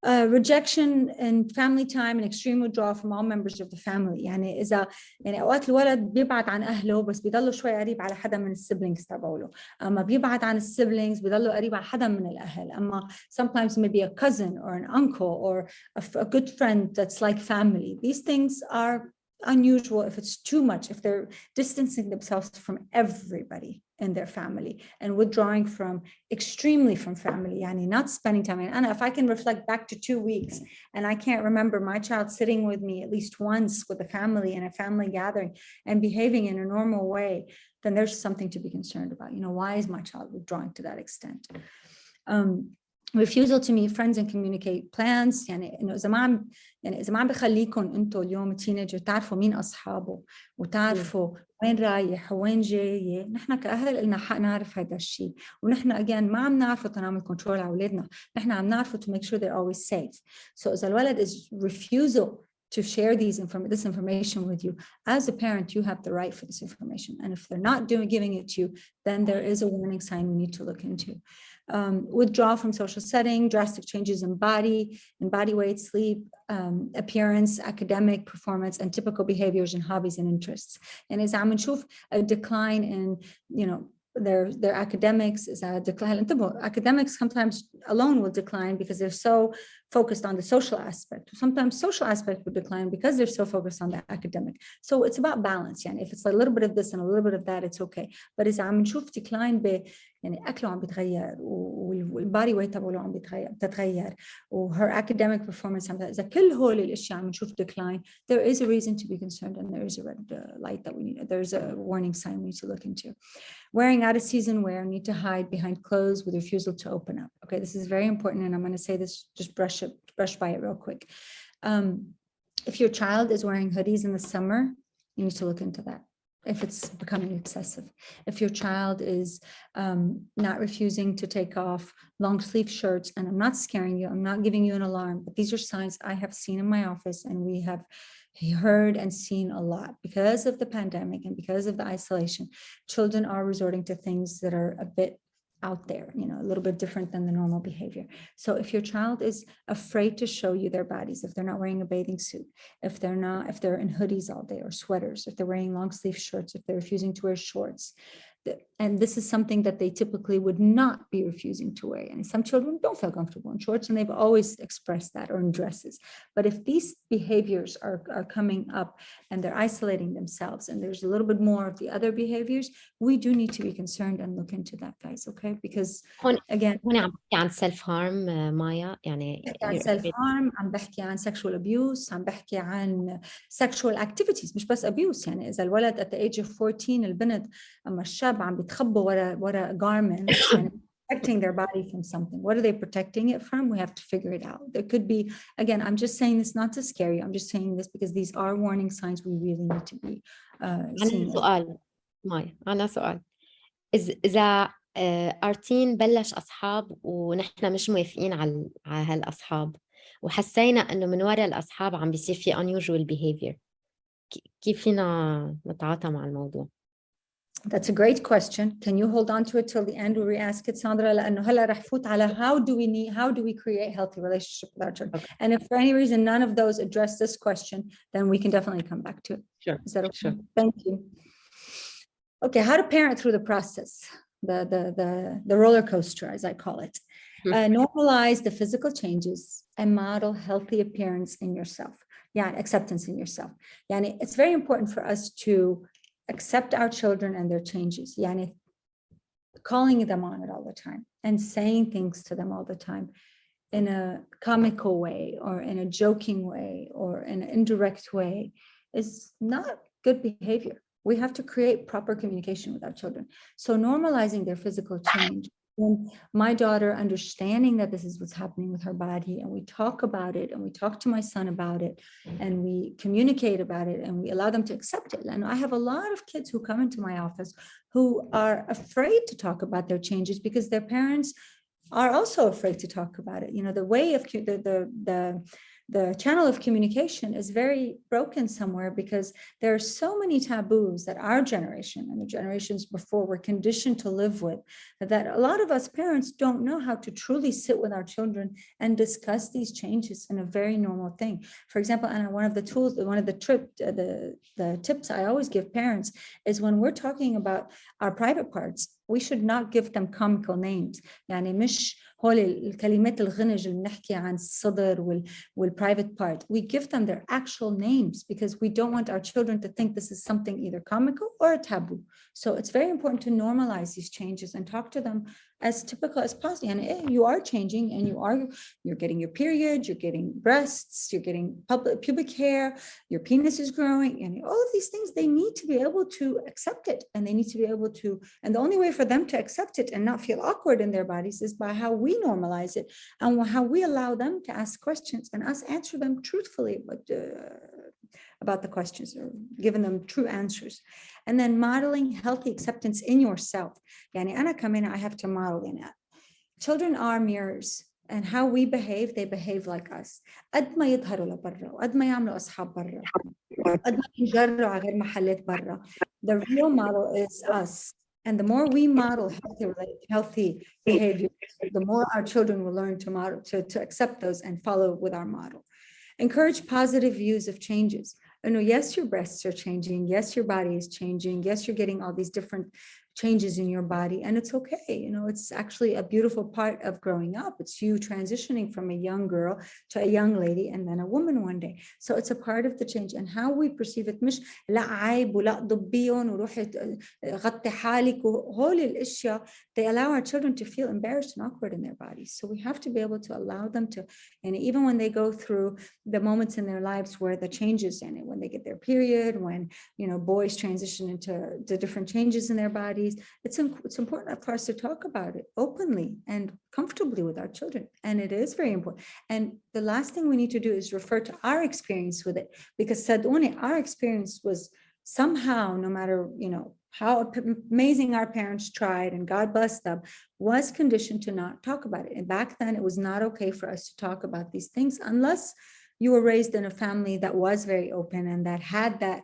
Rejection in family time and extreme withdrawal from all members of the family. يعني اوقات الولد بيبعد عن اهله بس بيضله شوي قريب على حدا من السبلينجز تبعوله. اما بيبعد عن السبلينجز بيضله قريب على حدا من الاهل. اما sometimes maybe a cousin or an uncle or a good friend that's like family. These things are unusual if it's too much, if they're distancing themselves from everybody in their family and withdrawing extremely from family, yani not spending time. And if I can reflect back to 2 weeks and I can't remember my child sitting with me at least once with a family in a family gathering and behaving in a normal way, then there's something to be concerned about. Why is my child withdrawing to that extent? Refusal to meet friends and communicate plans. يعني إنه إذا ما عم بخليكم أنتوا اليوم تينيجر تعرفوا مين أصحابه وتعرفوا وين رايح وين جاي، نحن كأهل لنا حق نعرف هذا الشيء. ونحن again ما عم نعرفه تنعمل كنترول على أولادنا، نحن عم نعرفه to make sure they're always safe. So إذا الولد is refusal to share this information with you, as a parent, you have the right for this information. And if they're not giving it to you, then there is a warning sign we need to look into. Withdrawal from social setting, drastic changes in body weight, sleep, appearance, academic performance, and typical behaviors and hobbies and interests. And as عم نشوف a decline in, their academics is a decline. Academics sometimes alone will decline because they're so focused on the social aspect. Sometimes social aspect would decline because they're so focused on the academic. So it's about balance. يعني if it's a little bit of this and a little bit of that, it's okay. But إذا عم نشوف decline يعني أكله عم بيتغير والبادي ويت تبعه عم بتتغير وher academic performance إذا كل هول الأشياء عم نشوف decline, there is a reason to be concerned and there is a red light that we need. There's a warning sign we need to look into. Wearing out of season wear, need to hide behind clothes with refusal to open up. Okay, this is very important, and I'm going to say this, just brush by it real quick. If your child is wearing hoodies in the summer, you need to look into that. If it's becoming excessive. If your child is not refusing to take off long sleeve shirts, and I'm not scaring you, I'm not giving you an alarm, but these are signs I have seen in my office and we have heard and seen a lot because of the pandemic and because of the isolation. Children are resorting to things that are a bit out there, you know, a little bit different than the normal behavior. So if your child is afraid to show you their bodies, if they're not wearing a bathing suit, if they're in hoodies all day or sweaters, if they're wearing long sleeve shirts, if they're refusing to wear shorts, and this is something that they typically would not be refusing to wear. And some children don't feel comfortable in shorts, and they've always expressed that, or in dresses. But if these behaviors are coming up and they're isolating themselves, and there's a little bit more of the other behaviors, we do need to be concerned and look into that, guys, okay? Because هون again, عم بحكي عن self harm مايا يعني بحكي عن self harm، عم بحكي عن sexual abuse، عم بحكي عن sexual activities، مش بس abuse. يعني إذا الولد at the age of 14 البنت أما الشاب عم بيتخبوا ورا garments يعني protecting their body from something. What are they protecting it from? We have to figure it out. There could be, again, I'm just saying this not to scare you. I'm just saying this because these are warning signs we really need to be seeing. عندي سؤال مايا، أنا سؤال إذا أرتين بلش أصحاب ونحن مش موافقين على هالأصحاب وحسينا إنه من وراء الأصحاب عم بيصير في unusual behavior، كيف فينا نتعاطى مع الموضوع؟ That's a great question. Can you hold on to it till the end? We'll re-ask it, Sandra. لأنه هلا رح فوت على how do we create healthy relationship with our children? Okay. And if for any reason none of those address this question, then we can definitely come back to it. Sure. Is that okay? Sure. Thank you. Okay, how to parent through the process, the roller coaster, as I call it. Normalize the physical changes and model healthy appearance in yourself. Yeah, acceptance in yourself. Yani, it's very important for us to accept our children and their changes. Yani, calling them on it all the time and saying things to them all the time in a comical way or in a joking way or in an indirect way is not good behavior. We have to create proper communication with our children. So normalizing their physical change. When my daughter understanding that this is what's happening with her body, and we talk about it, and we talk to my son about it, and we communicate about it, and we allow them to accept it. And I have a lot of kids who come into my office who are afraid to talk about their changes because their parents are also afraid to talk about it. You know, the way of the channel of communication is very broken somewhere because there are so many taboos that our generation and the generations before were conditioned to live with, that a lot of us parents don't know how to truly sit with our children and discuss these changes in a very normal thing. For example, and one of the tools, one of the tips I always give parents is when we're talking about our private parts, we should not give them comical names. يعني مش هول الكلمات الغنج اللي بنحكي عن الصدر والprivate part. We give them their actual names because we don't want our children to think this is something either comical or a taboo. So it's very important to normalize these changes and talk to them as typical as possible. And you are changing, and you're getting your period, you're getting breasts, you're getting pubic hair, your penis is growing, and all of these things, they need to be able to accept it, and they need to be able to, and the only way for them to accept it and not feel awkward in their bodies is by how we normalize it and how we allow them to ask questions and us answer them truthfully, but about the questions, or giving them true answers. And then modeling healthy acceptance in yourself. يعني أنا كمان I have to model in it. Children are mirrors, and how we behave, they behave like us. قد ما يظهروا لبرا وقد ما يعملوا أصحاب برا قد ما ينجروا على غير محلات برا. The real model is us. And the more we model healthy behavior, the more our children will learn to model, to accept those and follow with our model. Encourage positive views of changes. Yes, your breasts are changing. Yes, your body is changing. Yes, you're getting all these different changes in your body, and it's okay. It's actually a beautiful part of growing up. It's you transitioning from a young girl to a young lady and then a woman one day. So it's a part of the change, and how we perceive it. مش لا عيب ولا ضبيهم وروحي غطي حالك وهول الاشياء. They allow our children to feel embarrassed and awkward in their bodies. So we have to be able to allow them to, and even when they go through the moments in their lives where the changes in it, when they get their period, when boys transition into the different changes in their bodies, it's important for us to talk about it openly and comfortably with our children. And it is very important. And the last thing we need to do is refer to our experience with it, because Sadoni, our experience was somehow, no matter how amazing our parents tried, and God bless them, was conditioned to not talk about it. And back then it was not okay for us to talk about these things unless you were raised in a family that was very open and that had that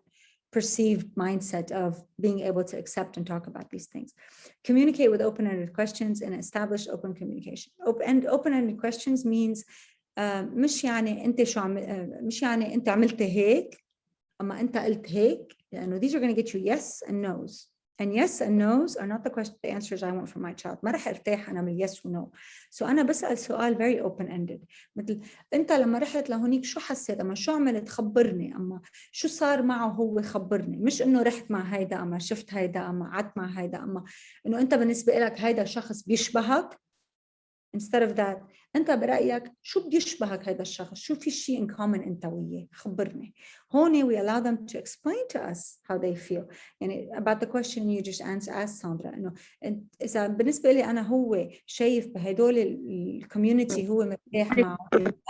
perceived mindset of being able to accept and talk about these things. Communicate with open-ended questions and establish open communication. Open-ended questions means مش يعني انت عملت هيك اما انت قلت هيك، لانه these are going to get you yes and no's. And yes and no's are not the answers I want from my child. ما رح ارتاح انا من yes و no. So انا بسأل سؤال very open-ended، مثل انت لما رحت لهونيك شو حسيت، اما شو عملت خبرني، اما شو صار معه هو خبرني. مش انه رحت مع هيدا، اما شفت هيدا، اما قعدت مع هيدا، اما انه انت بالنسبة لك هيدا شخص بيشبهك. Instead of that, أنت برأيك شو بيشبهك هذا الشخص؟ شو في شيء in common أنت وياه؟ خبرني. هون we allow them to explain to us how they feel. يعني about the question you just asked Sandra، إنه إذا بالنسبة لي أنا هو شايف بهدول الكوميونتي هو مرتاح معه،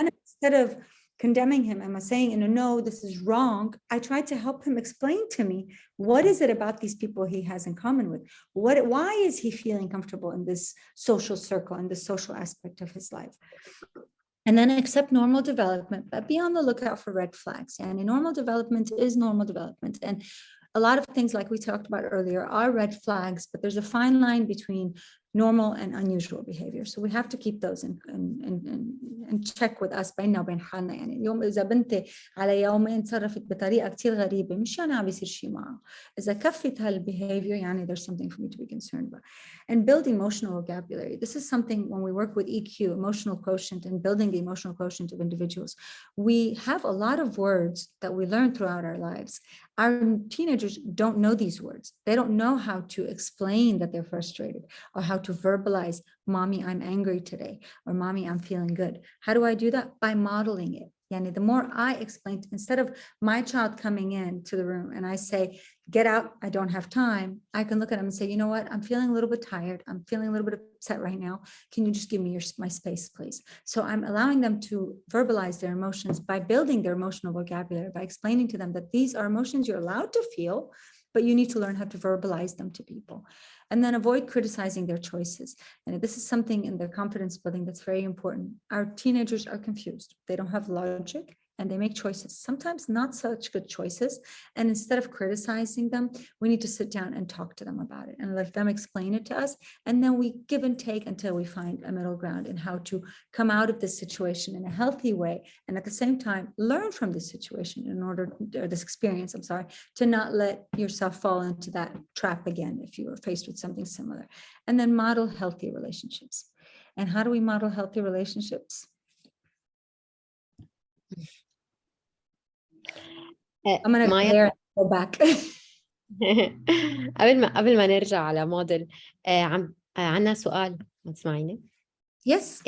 أنا instead of condemning him, am I saying, no, this is wrong? I try to help him explain to me, what is it about these people he has in common with? Why is he feeling comfortable in this social circle and this social aspect of his life? And then accept normal development, but be on the lookout for red flags. And normal development is normal development. And a lot of things like we talked about earlier are red flags, but there's a fine line between normal and unusual behavior. So we have to keep those in check with us بيننا وبين حالنا. يعني اليوم إذا بنتي على يومين تصرفت بطريقة كتير غريبة، مش يعني عم بيصير شيء معها. إذا كفت هالbehavior يعني there's something for me to be concerned about. And build emotional vocabulary. This is something when we work with EQ, emotional quotient, and building the emotional quotient of individuals. We have a lot of words that we learn throughout our lives. Our teenagers don't know these words. They don't know how to explain that they're frustrated, or how to verbalize, mommy, I'm angry today, or mommy, I'm feeling good. How do I do that? By modeling it. Yani the more I explain, instead of my child coming in to the room and I say, get out, I don't have time, I can look at them and say, you know what, I'm feeling a little bit tired, I'm feeling a little bit upset right now, can you just give me my space, please? So I'm allowing them to verbalize their emotions by building their emotional vocabulary, by explaining to them that these are emotions you're allowed to feel, but you need to learn how to verbalize them to people. And then avoid criticizing their choices. And this is something in their confidence building that's very important. Our teenagers are confused. They don't have logic, and they make choices, sometimes not such good choices. And instead of criticizing them, we need to sit down and talk to them about it and let them explain it to us. And then we give and take until we find a middle ground in how to come out of this situation in a healthy way. And at the same time, learn from this situation or this experience, to not let yourself fall into that trap again if you are faced with something similar. And then model healthy relationships. And how do we model healthy relationships? I'm gonna go back. قبل ما نرجع على موديل، عندنا سؤال، ما تسمعيني؟ Yes.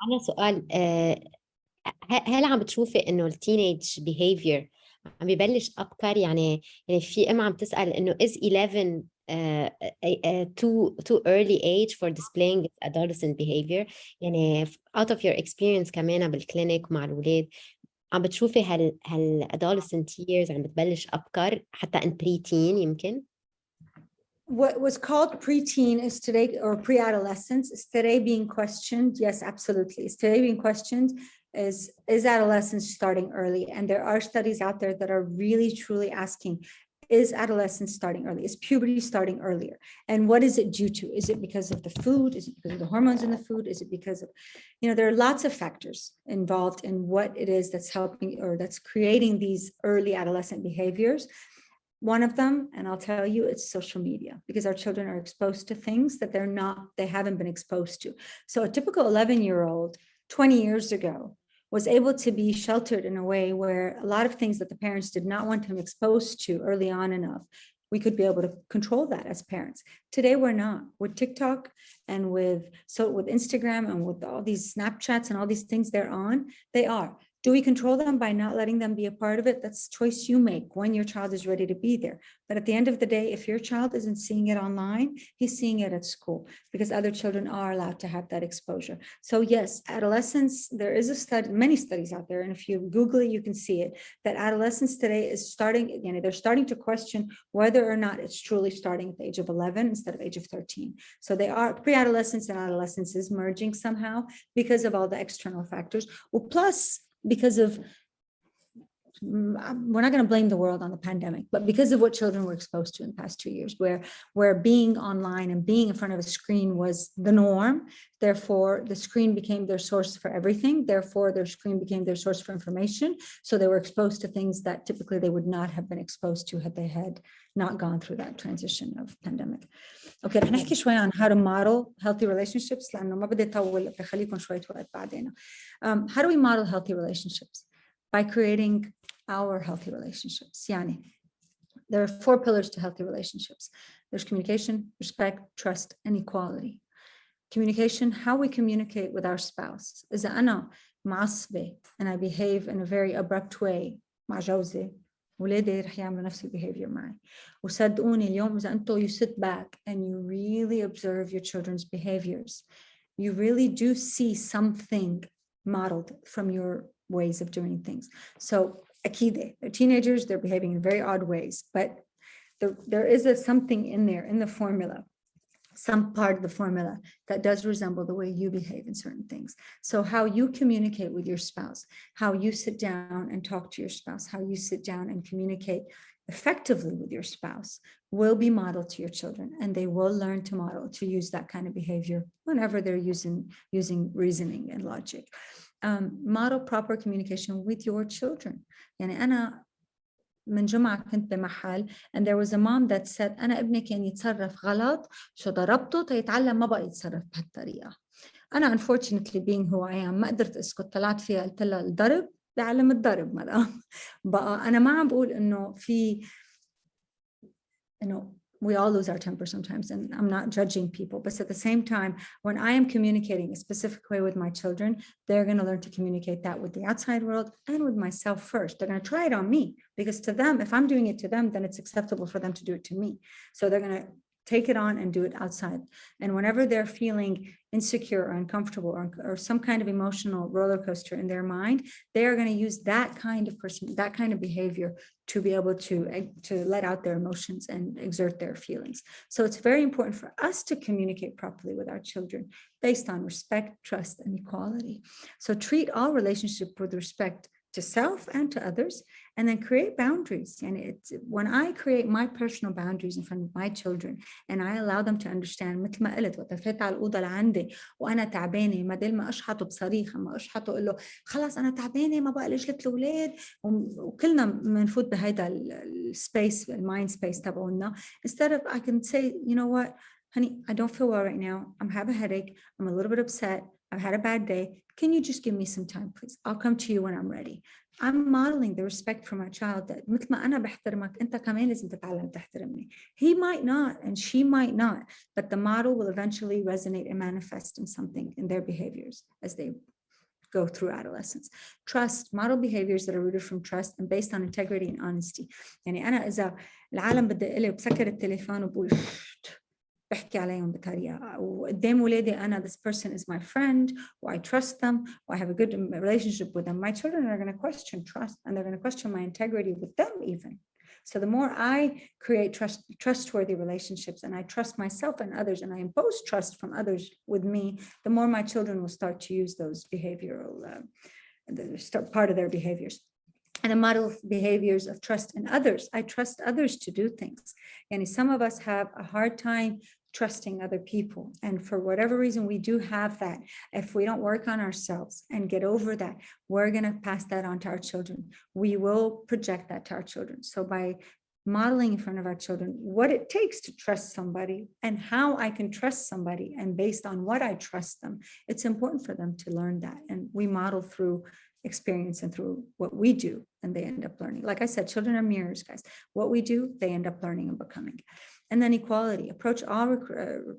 عندنا سؤال. هل عم بتشوفي انه التينيج behavior عم ببلش ابكر؟ يعني في عم تسأل انه is 11 too early age for displaying adolescent behavior؟ يعني out of your experience كمان بالكلينيك مع الأولاد، عم بتشوفي هال adolescent years عم بتبلش أبكر حتى in preteen يمكن؟ What was called preteen is today, or pre-adolescence, is today being questioned. Yes, absolutely. Is today being questioned. Is adolescence starting early? And there are studies out there that are really truly asking, is adolescence starting early? Is puberty starting earlier? And what is it due to? Is it because of the food? Is it because of the hormones in the food? Is it because of, there are lots of factors involved in what it is that's helping or that's creating these early adolescent behaviors. One of them, and I'll tell you, it's social media, because our children are exposed to things that they haven't been exposed to. So a typical 11-year-old 20 years ago was able to be sheltered in a way where a lot of things that the parents did not want him exposed to early on enough, we could be able to control that as parents. Today, we're not. With TikTok and with Instagram and with all these Snapchats and all these things they are. Do we control them by not letting them be a part of it? That's a choice you make when your child is ready to be there. But at the end of the day, if your child isn't seeing it online, he's seeing it at school, because other children are allowed to have that exposure. So yes, adolescence, there is a study, many studies out there, and if you Google it, you can see it, that adolescence today is they're starting to question whether or not it's truly starting at the age of 11 instead of age of 13. So they are, pre-adolescence and adolescence is merging somehow because of all the external factors. Well, plus, because of, we're not going to blame the world on the pandemic, but because of what children were exposed to in the past 2 years, where being online and being in front of a screen was the norm, therefore the screen became their source for everything, therefore their screen became their source for information, so they were exposed to things that typically they would not have been exposed to had they had not gone through that transition of pandemic. اوكي رح نحكي شوي عن how to model healthy relationships لانه ما بدي اطول بخليكم شويه وقت بعدين. How do we model healthy relationships? By creating our healthy relationships. يعني, there are 4 pillars to healthy relationships. There's communication, respect, trust, and equality. Communication, how we communicate with our spouse. إذا أنا معصبة and I behave in a very abrupt way مع جوزي, ولادي رح يعملوا نفس البيهيفير معي. وصدقوني اليوم إذا أنتوا you sit back and you really observe your children's behaviors, you really do see something modeled from your ways of doing things. So أكيد, they're teenagers, they're behaving in very odd ways, but there is something in there, in the formula, some part of the formula that does resemble the way you behave in certain things. So how you communicate with your spouse, how you sit down and talk to your spouse, how you sit down and communicate effectively with your spouse will be modeled to your children, and they will learn to model, to use that kind of behavior whenever they're using reasoning and logic. Model proper communication with your children. يعني أنا من جمعة كنت بمحل and there was a mom that said أنا ابني كان يتصرف غلط شو ضربته تيتعلم ما بقى يتصرف بهالطريقة. أنا unfortunately being who I am ما قدرت أسكت, طلعت فيها قلت لها الضرب بعلم الضرب مدام. بقى أنا ما عم بقول إنه في we all lose our temper sometimes, and I'm not judging people, but at the same time, when I am communicating a specific way with my children, they're going to learn to communicate that with the outside world and with myself first. They're going to try it on me, because to them, if I'm doing it to them, then it's acceptable for them to do it to me. So they're going to take it on and do it outside. And whenever they're feeling insecure or uncomfortable or some kind of emotional roller coaster in their mind, they are going to use that kind of person, that kind of behavior to be able to let out their emotions and exert their feelings. So it's very important for us to communicate properly with our children based on respect, trust, and equality. So treat all relationships with respect to self and to others, and then create boundaries. And it's when I create my personal boundaries in front of my children and I allow them to understand, مثل ما قلت وقفت على الأوضة لعندي وأنا تعبانة ما دل ما أشحطه بصريخ ما أشحطه أقول له خلاص أنا تعبانة ما بقى لجلة الأولاد, وكلنا منفوت بهيدا السبيس المايند سبيس تبعنا. Instead of I can say, you know what, honey, I don't feel well right now. I have a headache. I'm a little bit upset. I've had a bad day. Can you just give me some time, please? I'll come to you when I'm ready. I'm modeling the respect for my child that مثل ما أنا بحترمك أنت كمان لازم تتعلم تحترمني. He might not and she might not, but the model will eventually resonate and manifest in something in their behaviors as they go through adolescence. Trust, model behaviors that are rooted from trust and based on integrity and honesty. يعني أنا إذا العالم بدي إلي وبسكر التليفون وبقول بحكي عليهم بطريقة وقدام ولادي أنا this person is my friend or I trust them or I have a good relationship with them, my children are going to question trust and they're going to question my integrity with them even. So the more I create trustworthy relationships and I trust myself and others and I impose trust from others with me, the more my children will start to use those behavioral, part of their behaviors. And a model of behaviors of trust in others. I trust others to do things. And some of us have a hard time trusting other people. And for whatever reason, we do have that. If we don't work on ourselves and get over that, we're going to pass that on to our children. We will project that to our children. So by modeling in front of our children what it takes to trust somebody and how I can trust somebody. And based on what I trust them, it's important for them to learn that. And we model through experience and through what we do, and they end up learning. Like I said, children are mirrors, guys. What we do, they end up learning and becoming. And then equality. Approach all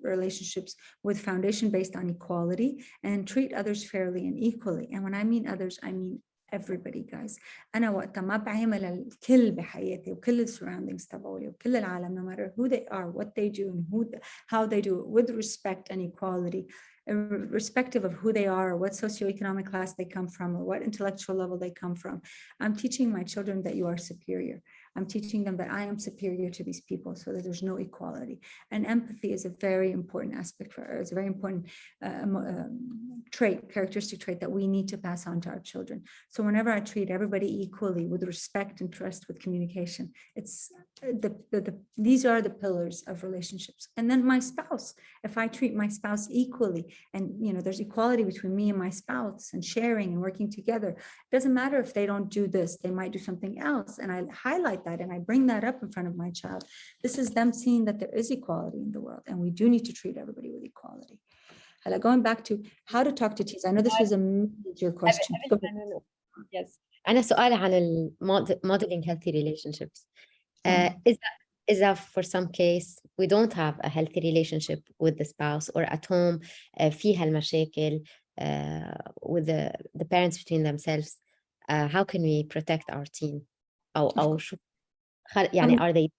relationships with foundation based on equality and treat others fairly and equally. And when I mean others, I mean everybody, guys. أنا وقت ما بعمل الكل بحياتي وكل surroundings تبعولي وكل العالم, no matter who they are, what they do, and how they do it, with respect and equality, irrespective of who they are, or what socioeconomic class they come from, or what intellectual level they come from. I'm teaching my children that you are superior. I'm teaching them that I am superior to these people, so that there's no equality. And empathy is a very important aspect for us. It's a very important characteristic trait that we need to pass on to our children. So whenever I treat everybody equally with respect and trust, with communication, it's these are the pillars of relationships. And then my spouse, if I treat my spouse equally, and there's equality between me and my spouse, and sharing and working together, it doesn't matter if they don't do this, they might do something else, and I highlight that and I bring that up in front of my child. This is them seeing that there is equality in the world, and we do need to treat everybody with equality. Going back to how to talk to teens. I know this was a major question. Yes. أنا سؤال عن modeling healthy relationships. Is that for some case we don't have a healthy relationship with the spouse, or at home فيها المشاكل with the parents between themselves, how can we protect our teen? أو شو يعني are they?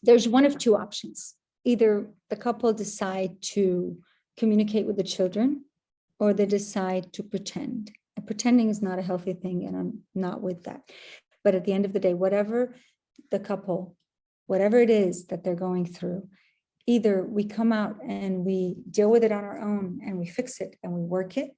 There's one of two options. Either the couple decide to communicate with the children, or they decide to pretend. And pretending is not a healthy thing, and I'm not with that. But at the end of the day, whatever the couple, whatever it is that they're going through, either we come out and we deal with it on our own and we fix it and we work it,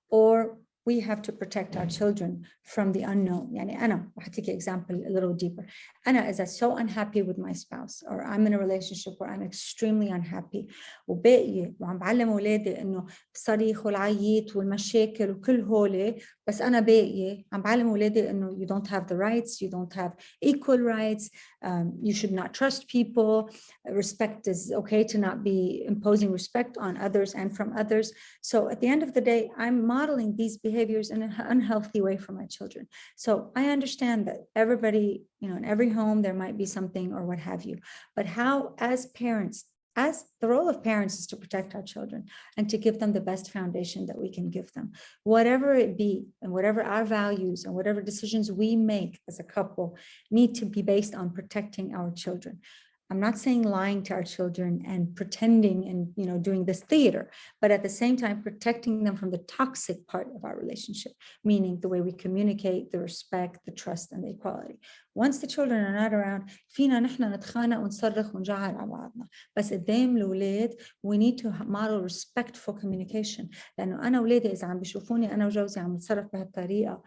or we have to protect our children from the unknown. يعني أنا هحكي example a little deeper. أنا إذا so unhappy with my spouse, or I'm in a relationship where I'm extremely unhappy, وباقية وعم بعلم أولادي إنه الصريخ والعيط والمشاكل وكل هولي، بس أنا باقية عم بعلم أولادي إنه you don't have the rights, you don't have equal rights, you should not trust people, respect is okay to not be imposing respect on others and from others. So at the end of the day, I'm modeling these behaviors in an unhealthy way for my children. So I understand that everybody, in every home, there might be something or what have you, but how, as parents, as the role of parents is to protect our children and to give them the best foundation that we can give them, whatever it be, and whatever our values and whatever decisions we make as a couple need to be based on protecting our children. I'm not saying lying to our children and pretending and doing this theater, but at the same time protecting them from the toxic part of our relationship, meaning the way we communicate, the respect, the trust, and the equality. Once the children are not around, فينا نحن نتخانق ونصرخ ونجعل على بعضنا. بس قدام الأولاد we need to model respectful communication. لأنه أنا أولادي إذا عم بيشوفوني أنا وجوزي عم نتصرف بهالطريقة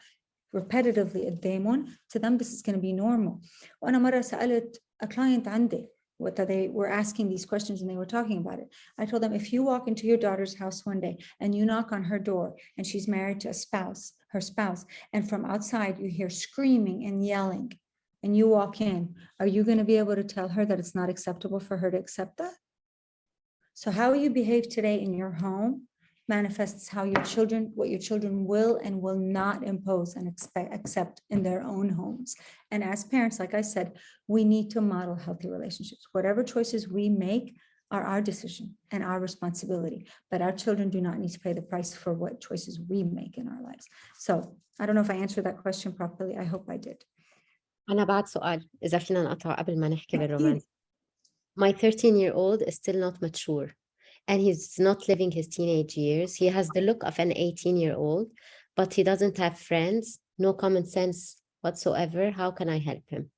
repetitively قدامهم, to them this is going to be normal. وأنا مرة سألت a client عندي, what they were asking these questions and they were talking about it. I told them, if you walk into your daughter's house one day and you knock on her door and she's married to her spouse, and from outside you hear screaming and yelling, and you walk in, are you going to be able to tell her that it's not acceptable for her to accept that? So how you behave today in your home manifests how what your children will and will not impose and accept in their own homes. And as parents, like I said, we need to model healthy relationships. Whatever choices we make are our decision and our responsibility, but our children do not need to pay the price for what choices we make in our lives. So I don't know if I answered that question properly. I hope I did. أنا بعد سؤال إذا فينا نقطع قبل ما نحكي بالرومانس. My 13-year-old is still not mature, and he's not living his teenage years. He has the look of an 18-year-old, but he doesn't have friends, no common sense whatsoever. How can I help him?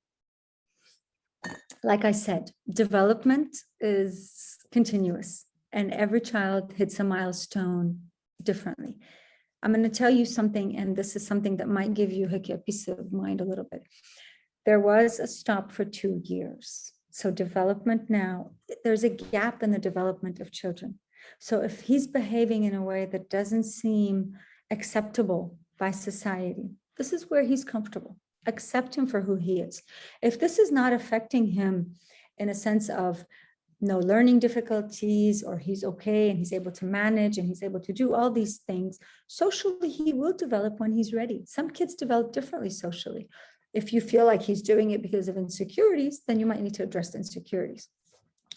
Like I said, development is continuous, and every child hits a milestone differently. I'm going to tell you something, and this is something that might give you a peace of mind a little bit. There was a stop for 2 years. So development now, there's a gap in the development of children. So if he's behaving in a way that doesn't seem acceptable by society, this is where he's comfortable. accept him for who he is. If this is not affecting him in a sense of no learning difficulties, or he's okay and he's able to manage and he's able to do all these things, socially he will develop when he's ready. Some kids develop differently socially. If you feel like he's doing it because of insecurities, then you might need to address the insecurities.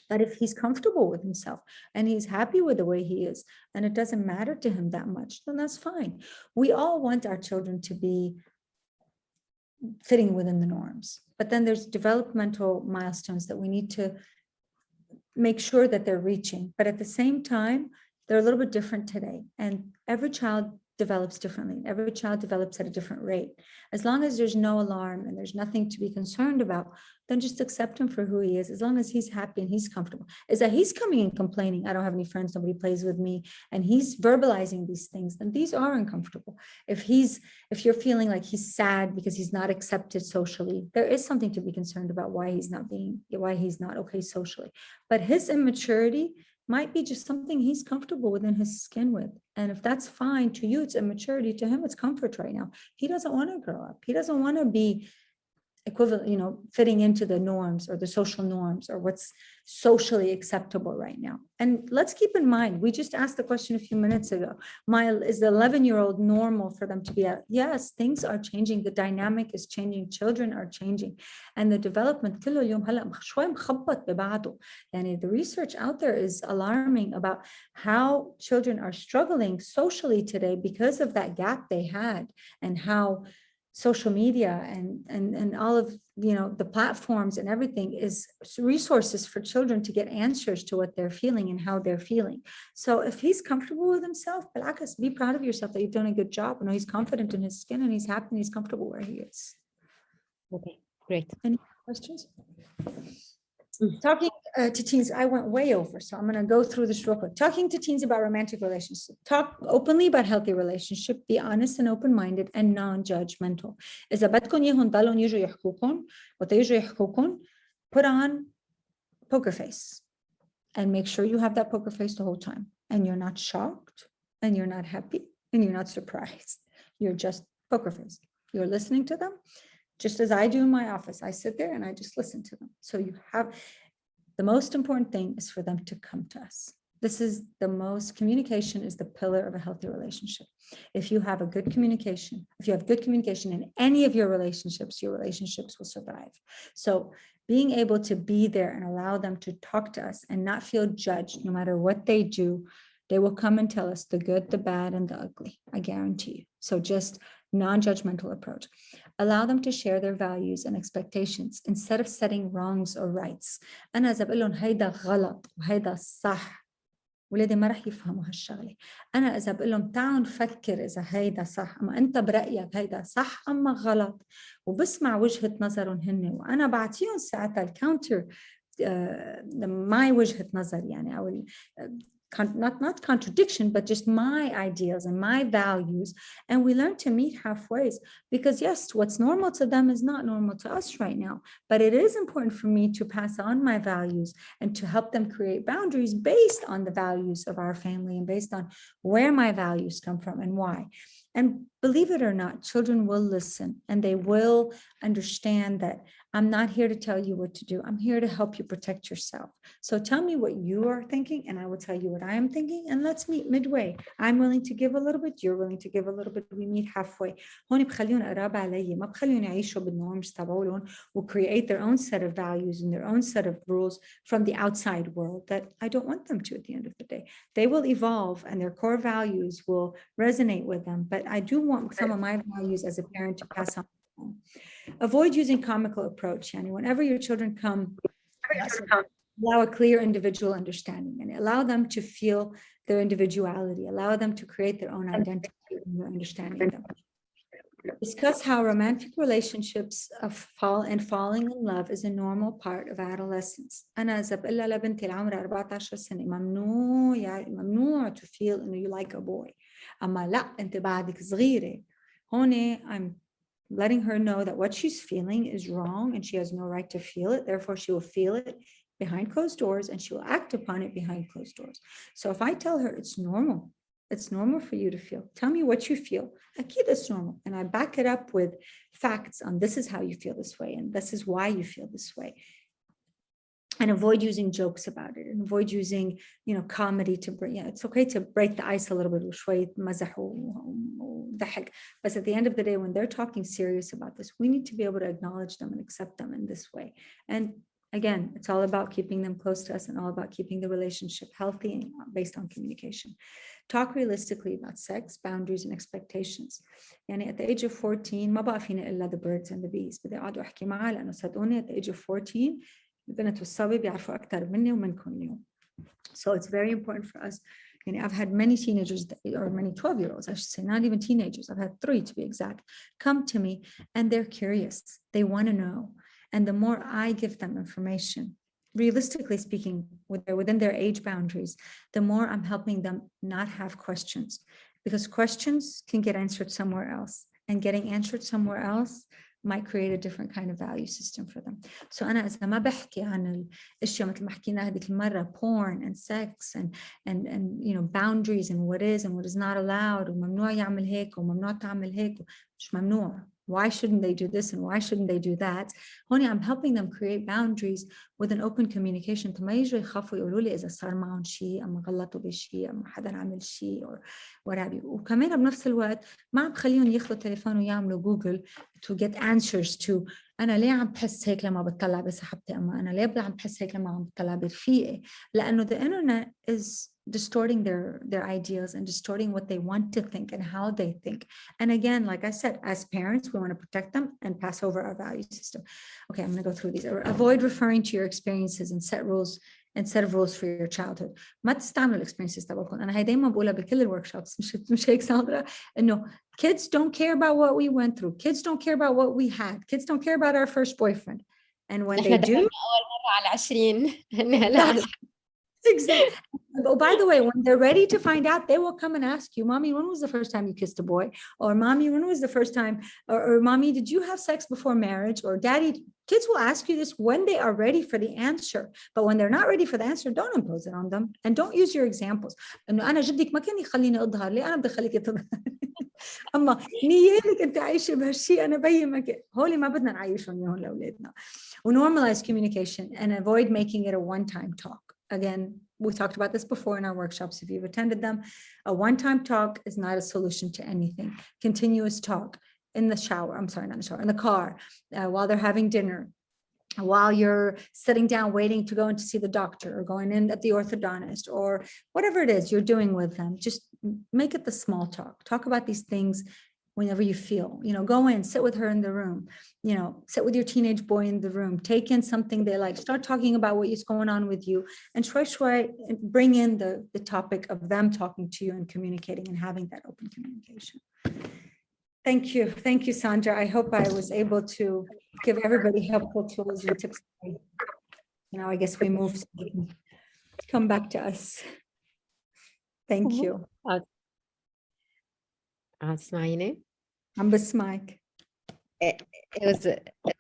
But if he's comfortable with himself and he's happy with the way he is, and it doesn't matter to him that much, then that's fine. We all want our children to be fitting within the norms, but then there's developmental milestones that we need to make sure that they're reaching. But at the same time, they're a little bit different today. And every child develops differently. Every child develops at a different rate. As long as there's no alarm and there's nothing to be concerned about, then just accept him for who he is. As long as he's happy and he's comfortable. Is that he's coming and complaining, I don't have any friends, nobody plays with me, and he's verbalizing these things, then these are uncomfortable. If you're feeling like he's sad because he's not accepted socially, there is something to be concerned about why he's not okay socially. But his immaturity might be just something he's comfortable within his skin with. And if that's fine to you, it's immaturity. To him, it's comfort right now. He doesn't want to grow up. He doesn't want to be equivalent, fitting into the norms or the social norms or what's socially acceptable right now. And let's keep in mind, we just asked the question a few minutes ago, is the 11-year-old normal for them to be at? Yes, things are changing. The dynamic is changing. Children are changing. And the development, and the research out there is alarming about how children are struggling socially today because of that gap they had, and how social media and all of the platforms and everything is resources for children to get answers to what they're feeling and how they're feeling. So if he's comfortable with himself, be proud of yourself that you've done a good job. And he's confident in his skin and he's happy and he's comfortable where he is. Okay, great. Any questions? Talking to teens, I went way over, so I'm going to go through this real quick. Talking to teens about romantic relationships. Talk openly about healthy relationship. Be honest and open-minded and non-judgmental. إذا بدكم يهون ضلون يجوا يحكوكم وتيجوا يحكوكم, put on poker face and make sure you have that poker face the whole time. And you're not shocked and you're not happy and you're not surprised. You're just poker face. You're listening to them. Just as I do in my office, I sit there and I just listen to them. So the most important thing is for them to come to us. Communication is the pillar of a healthy relationship. If you have good communication in any of your relationships will survive. So being able to be there and allow them to talk to us and not feel judged no matter what they do, they will come and tell us the good, the bad, and the ugly. I guarantee you. So just non-judgmental approach. Allow them to share their values and expectations instead of setting wrongs or rights. أنا إذا بقول لهم هيدا غلط وهيدا صح، ولادي ما رح يفهموا هالشغلة. أنا إذا بقول لهم تعالوا نفكر إذا هيدا صح، أما أنت برأيك هيدا صح أما غلط، وبسمع وجهة نظرهم هن، وأنا بعطيهم ساعتها الكاونتر my وجهة نظر أو not contradiction, but just my ideals and my values. And we learn to meet halfway, because yes, what's normal to them is not normal to us right now. But it is important for me to pass on my values and to help them create boundaries based on the values of our family and based on where my values come from and why. And believe it or not, children will listen and they will understand that I'm not here to tell you what to do. I'm here to help you protect yourself. So tell me what you are thinking and I will tell you what I am thinking, and let's meet midway. I'm willing to give a little bit. You're willing to give a little bit. We meet halfway. هون بخليهم قراب علي، ما بخليهم يعيشوا بالnorms تبعولهم will create their own set of values and their own set of rules from the outside world that I don't want them to at the end of the day. They will evolve and their core values will resonate with them, but I do want some of my values as a parent to pass on. Avoid using comical approach. Whenever your children come, allow a clear individual understanding and allow them to feel their individuality, allow them to create their own identity and your understanding them. Discuss how romantic relationships and falling in love is a normal part of adolescence. أنا إذا بقول لبنتي العمر 14 سنة ممنوع to feel إنه you like a boy. أما لا أنت بعدك صغيرة. هون I'm letting her know that what she's feeling is wrong and she has no right to feel it. Therefore, she will feel it behind closed doors and she will act upon it behind closed doors. So if I tell her it's normal It's normal for you to feel. Tell me what you feel. أكيد it's normal. And I back it up with facts on this is how you feel this way and this is why you feel this way. And avoid using jokes about it and avoid using, comedy to bring, it's okay to break the ice a little bit with شوية مزح وضحك. But at the end of the day, when they're talking serious about this, we need to be able to acknowledge them and accept them in this way. And again, it's all about keeping them close to us and all about keeping the relationship healthy and based on communication. Talk realistically about sex, boundaries, and expectations. يعني at the age of 14 ما بقى فيني إلا the birds and the bees. بدي أقعد أحكي معها لأنه صدقوني at the age of 14 البنت والصبي بيعرفوا أكثر مني ومنكم اليوم. So it's very important for us. And I've had many teenagers or many 12-year-olds, I should say, not even teenagers. I've had 3 to be exact, come to me and they're curious. They want to know. And the more I give them information, realistically speaking, within their age boundaries, the more I'm helping them not have questions, because questions can get answered somewhere else, and getting answered somewhere else might create a different kind of value system for them. So أنا إذا ما بحكي عن الأشياء مثل ما حكينا هذيك المرة, porn and sex and boundaries and what is and what is not allowed, وممنوع يعمل هيك وممنوع تعمل هيك, مش ممنوع. Why shouldn't they do this and why shouldn't they do that? هوني I'm helping them create boundaries with an open communication. ما يجوا يخافوا يقولوا لي إذا صار معهم شيء أما غلطوا بشيء أما حدا عمل شيء or what have you. وكمان بنفس الوقت ما عم بخليهم ياخذوا تليفون ويعملوا جوجل to get answers to أنا ليه عم بحس هيك لما بتطلع بسحبتي أما أنا ليه عم بحس هيك لما عم بتطلع برفيقي, لأنه the internet is distorting their ideas and distorting what they want to think and how they think. And again, like I said, as parents, we want to protect them and pass over our value system. Okay, I'm going to go through these. Avoid referring to your experiences and set of rules for your childhood. ما تستعملوا experiences تبعكم. أنا هاي دايما بقولها بكل الوركشوبس, مش هيك ساندرا, إنه kids don't care about what we went through. Kids don't care about what we had. Kids don't care about our first boyfriend. And when they do, أول مرة على 20 هلا exactly. Oh, by the way, when they're ready to find out, they will come and ask you, Mommy, when was the first time you kissed a boy? Or Mommy, when was the first time? Or Mommy, did you have sex before marriage? Or Daddy, kids will ask you this when they are ready for the answer. But when they're not ready for the answer, don't impose it on them. And don't use your examples. إنه أنا جدك ما كان يخليني أظهر, ليه أنا بدي أخليك تظهر؟ أما نيالك أنت عايشة بهالشيء أنا بيمك. هولي ما بدنا نعيشهم يهون لأولادنا. Normalize communication and avoid making it a one-time talk. Again, we talked about this before in our workshops. If you've attended them, a one-time talk is not a solution to anything. Continuous talk in the shower, I'm sorry, not in the shower, in the car, while they're having dinner, while you're sitting down waiting to go in to see the doctor or going in at the orthodontist or whatever it is you're doing with them, just make it the small talk. Talk about these things whenever you feel, go in, sit with her in the room, sit with your teenage boy in the room, take in something they like, start talking about what is going on with you, and try bring in the topic of them talking to you and communicating and having that open communication. Thank you, Sandra. I hope I was able to give everybody helpful tools and tips. I guess we move, so we can come back to us. Thank you. اسمعيني. عم بسمعك. It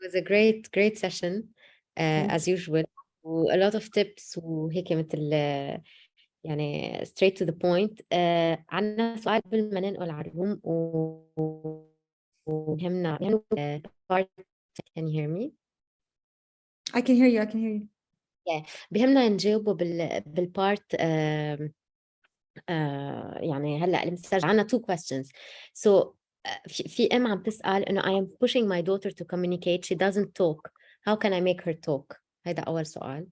was a great session as usual, a lot of tips وهيك مثل يعني straight to the point. عنا سؤال قبل ما ننقل على الروم وهمنا part. Can you hear me? I can hear you. Yeah. بهمنا نجاوبه بالبارت يعني هلا المسج عنا 2 questions. So في عم تسأل إنه I am pushing my daughter to communicate, she doesn't talk, how can I make her talk? هذا أول سؤال.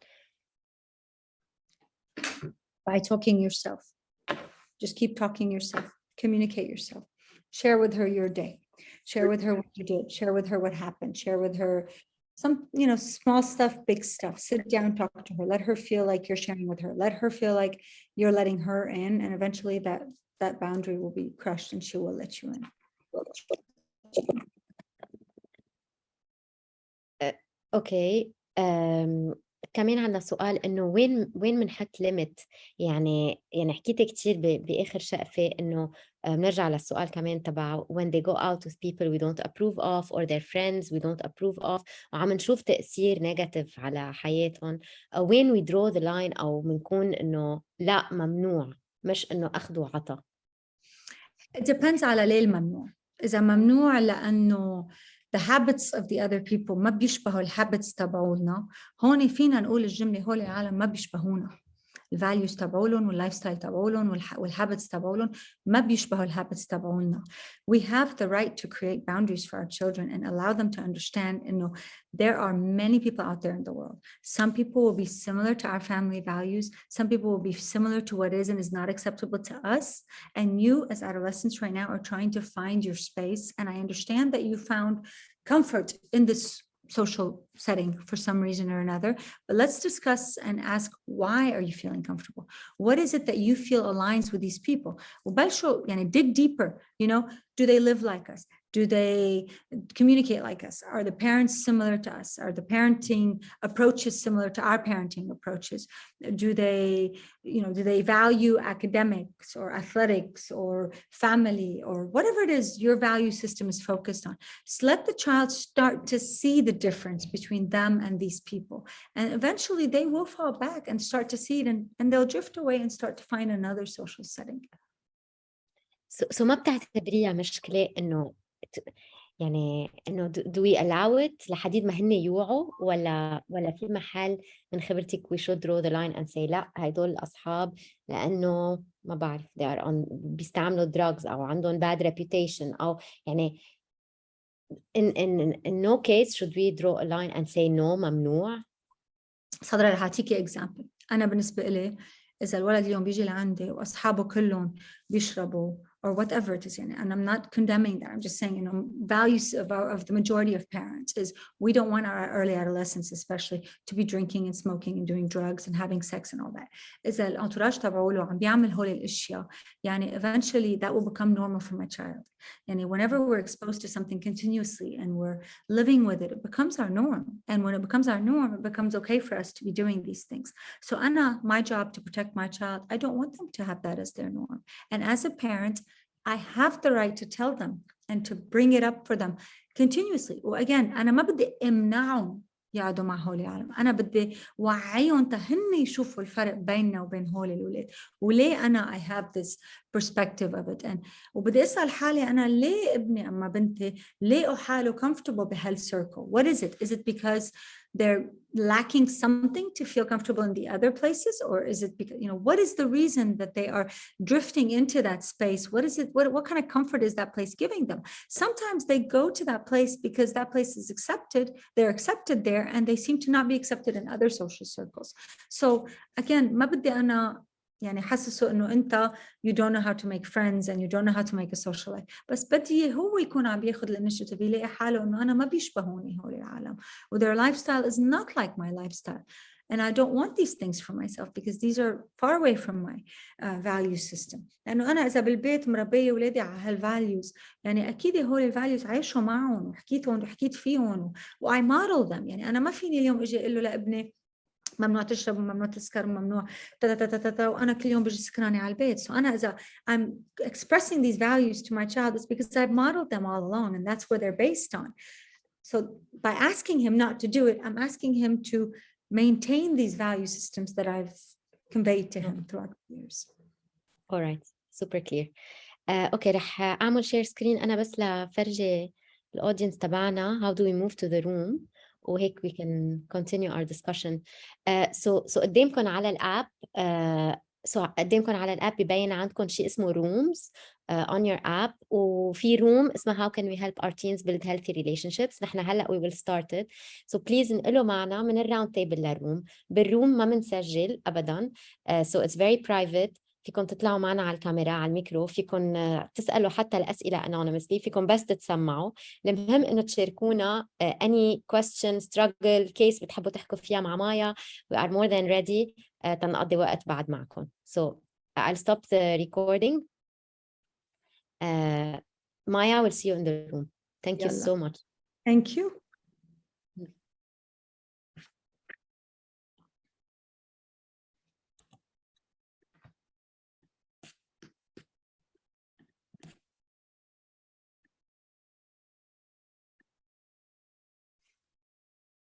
By talking yourself. Just keep talking yourself. Communicate yourself. Share with her your day. Share with her what you did. Share with her what happened. Share with her some, small stuff, big stuff. Sit down, talk to her. Let her feel like you're sharing with her. Let her feel like you're letting her in, and eventually that boundary will be crushed and she will let you in. Okay. كمان عندنا سؤال إنه وين بنحط ليميت، يعني حكيت كتير بآخر شقفة إنه بنرجع للسؤال كمان تبع when they go out with people we don't approve of or their friends we don't approve of، وعم نشوف تأثير نيجاتيف على حياتهم. وين we draw the line أو بنكون إنه لا ممنوع، مش إنه أخذ وعطا. It depends على ليه الممنوع. إذا ممنوع لأنه the habits of the other people ما بيشبهوا الhabits تبعولنا، هون فينا نقول الجملة هول العالم ما بيشبهونا. الفاليوز تبعولن واللايف ستايل تبعولن والهابتس تبعولن ما بيشبهوا الهابتس تبعولنا. We have the right to create boundaries for our children and allow them to understand, you know, there are many people out there in the world. Some people will be similar to our family values. Some people will be similar to what is and is not acceptable to us. And you as adolescents right now are trying to find your space. And I understand that you found comfort in this social setting for some reason or another, but let's discuss and ask, why are you feeling comfortable? What is it that you feel aligns with these people? وبلشوا يعني dig deeper, you know, do they live like us? Do they communicate like us? Are the parents similar to us? Are the parenting approaches similar to our parenting approaches? Do they, you know, do they value academics or athletics or family or whatever it is your value system is focused on? So let the child start to see the difference between them and these people. And eventually they will fall back and start to see it, and they'll drift away and start to find another social setting. So ما بتعتبريها مشكلة إنه يعني إنه do we allow it لحديد ما هن يوعوا ولا في محل من خبرتك we should draw the line and say لا هيدول الأصحاب لأنه ما بعرف they are on بيستعملوا drugs أو عندهم bad reputation أو يعني in no case should we draw a line and say no ممنوع. صدرا رح أعطيكي example. أنا بالنسبة إلي إذا الولد اليوم بيجي لعندي وأصحابه كلهم بيشربوا or whatever it is, and I'm not condemning that. I'm just saying, you know, values of the majority of parents is we don't want our early adolescents especially to be drinking and smoking and doing drugs and having sex and all that. إذا الانتوراج تبعوله عم بيعمل هول الأشياء يعني eventually that will become normal for my child. يعني whenever we're exposed to something continuously and we're living with it, it becomes our norm. And when it becomes our norm, it becomes okay for us to be doing these things. So Anna, my job to protect my child, I don't want them to have that as their norm. And as a parent, I have the right to tell them and to bring it up for them continuously. Again, أنا ما بدي أمنعهم يقعدوا مع هول العالم، أنا بدي وعيهم تهن يشوفوا الفرق بيننا وبين هول الولاد وليه أنا I have this perspective of it. And وبدي أسأل حالي أنا ليه ابني أما بنتي ليه حاله comfortable بهال circle? What is it? Is it because they're lacking something to feel comfortable in the other places, or is it because, you know, what is the reason that they are drifting into that space? What is it? What kind of comfort is that place giving them? Sometimes they go to that place because that place is accepted, they're accepted there, and they seem to not be accepted in other social circles. So again, ما بدي أنا يعني حسسه إنه أنت you don't know how to make friends and you don't know how to make a social life. بس بدي هو يكون عم بياخد الانيشيتيف يلاقي حاله إنه أنا ما بيشبهوني هول العالم. و their lifestyle is not like my lifestyle. And I don't want these things for myself because these are far away from my value system. لأنه أنا إذا بالبيت مربية أولادي على هالvalues يعني أكيد هول الvalues عايشوا معهم وحكيتهم وحكيت فيهم و I model them. يعني أنا ما فيني اليوم أجي أقول له لابني ممنوع تشرب وممنوع تسكر وممنوع وأنا كل يوم بجي سكراني على البيت. So أنا إذا I'm expressing these values to my child, it's because I've modeled them all along and that's what they're based on. So by asking him not to do it, I'm asking him to maintain these value systems that I've conveyed to him throughout the years. All right, super clear. اوكي رح اعمل شير سكرين انا بس لفرجي الاودينس تبعنا how do we move to the room وهيك we can continue our discussion. So قدامكم على الاب قدامكم على الاب ببين عندكم شيء اسمه rooms on your app وفي room اسمها how can we help our teens build healthy relationships. نحن هلا we will start it, so please انقلوا معنا من الراوند تيبل للروم. بالروم ما بنسجل ابدا, so it's very private. فيكم تطلعوا معنا على الكاميرا على الميكرو, فيكم تسألوا حتى الأسئلة anonymously, فيكم بس تتسمعوا. المهم إنه تشاركونا any question, struggle, case بتحبوا تحكوا فيها مع مايا. We are more than ready تنقضي وقت بعد معكم. So I'll stop the recording. Maya, we'll see you in the room. Thank you so much. Thank you.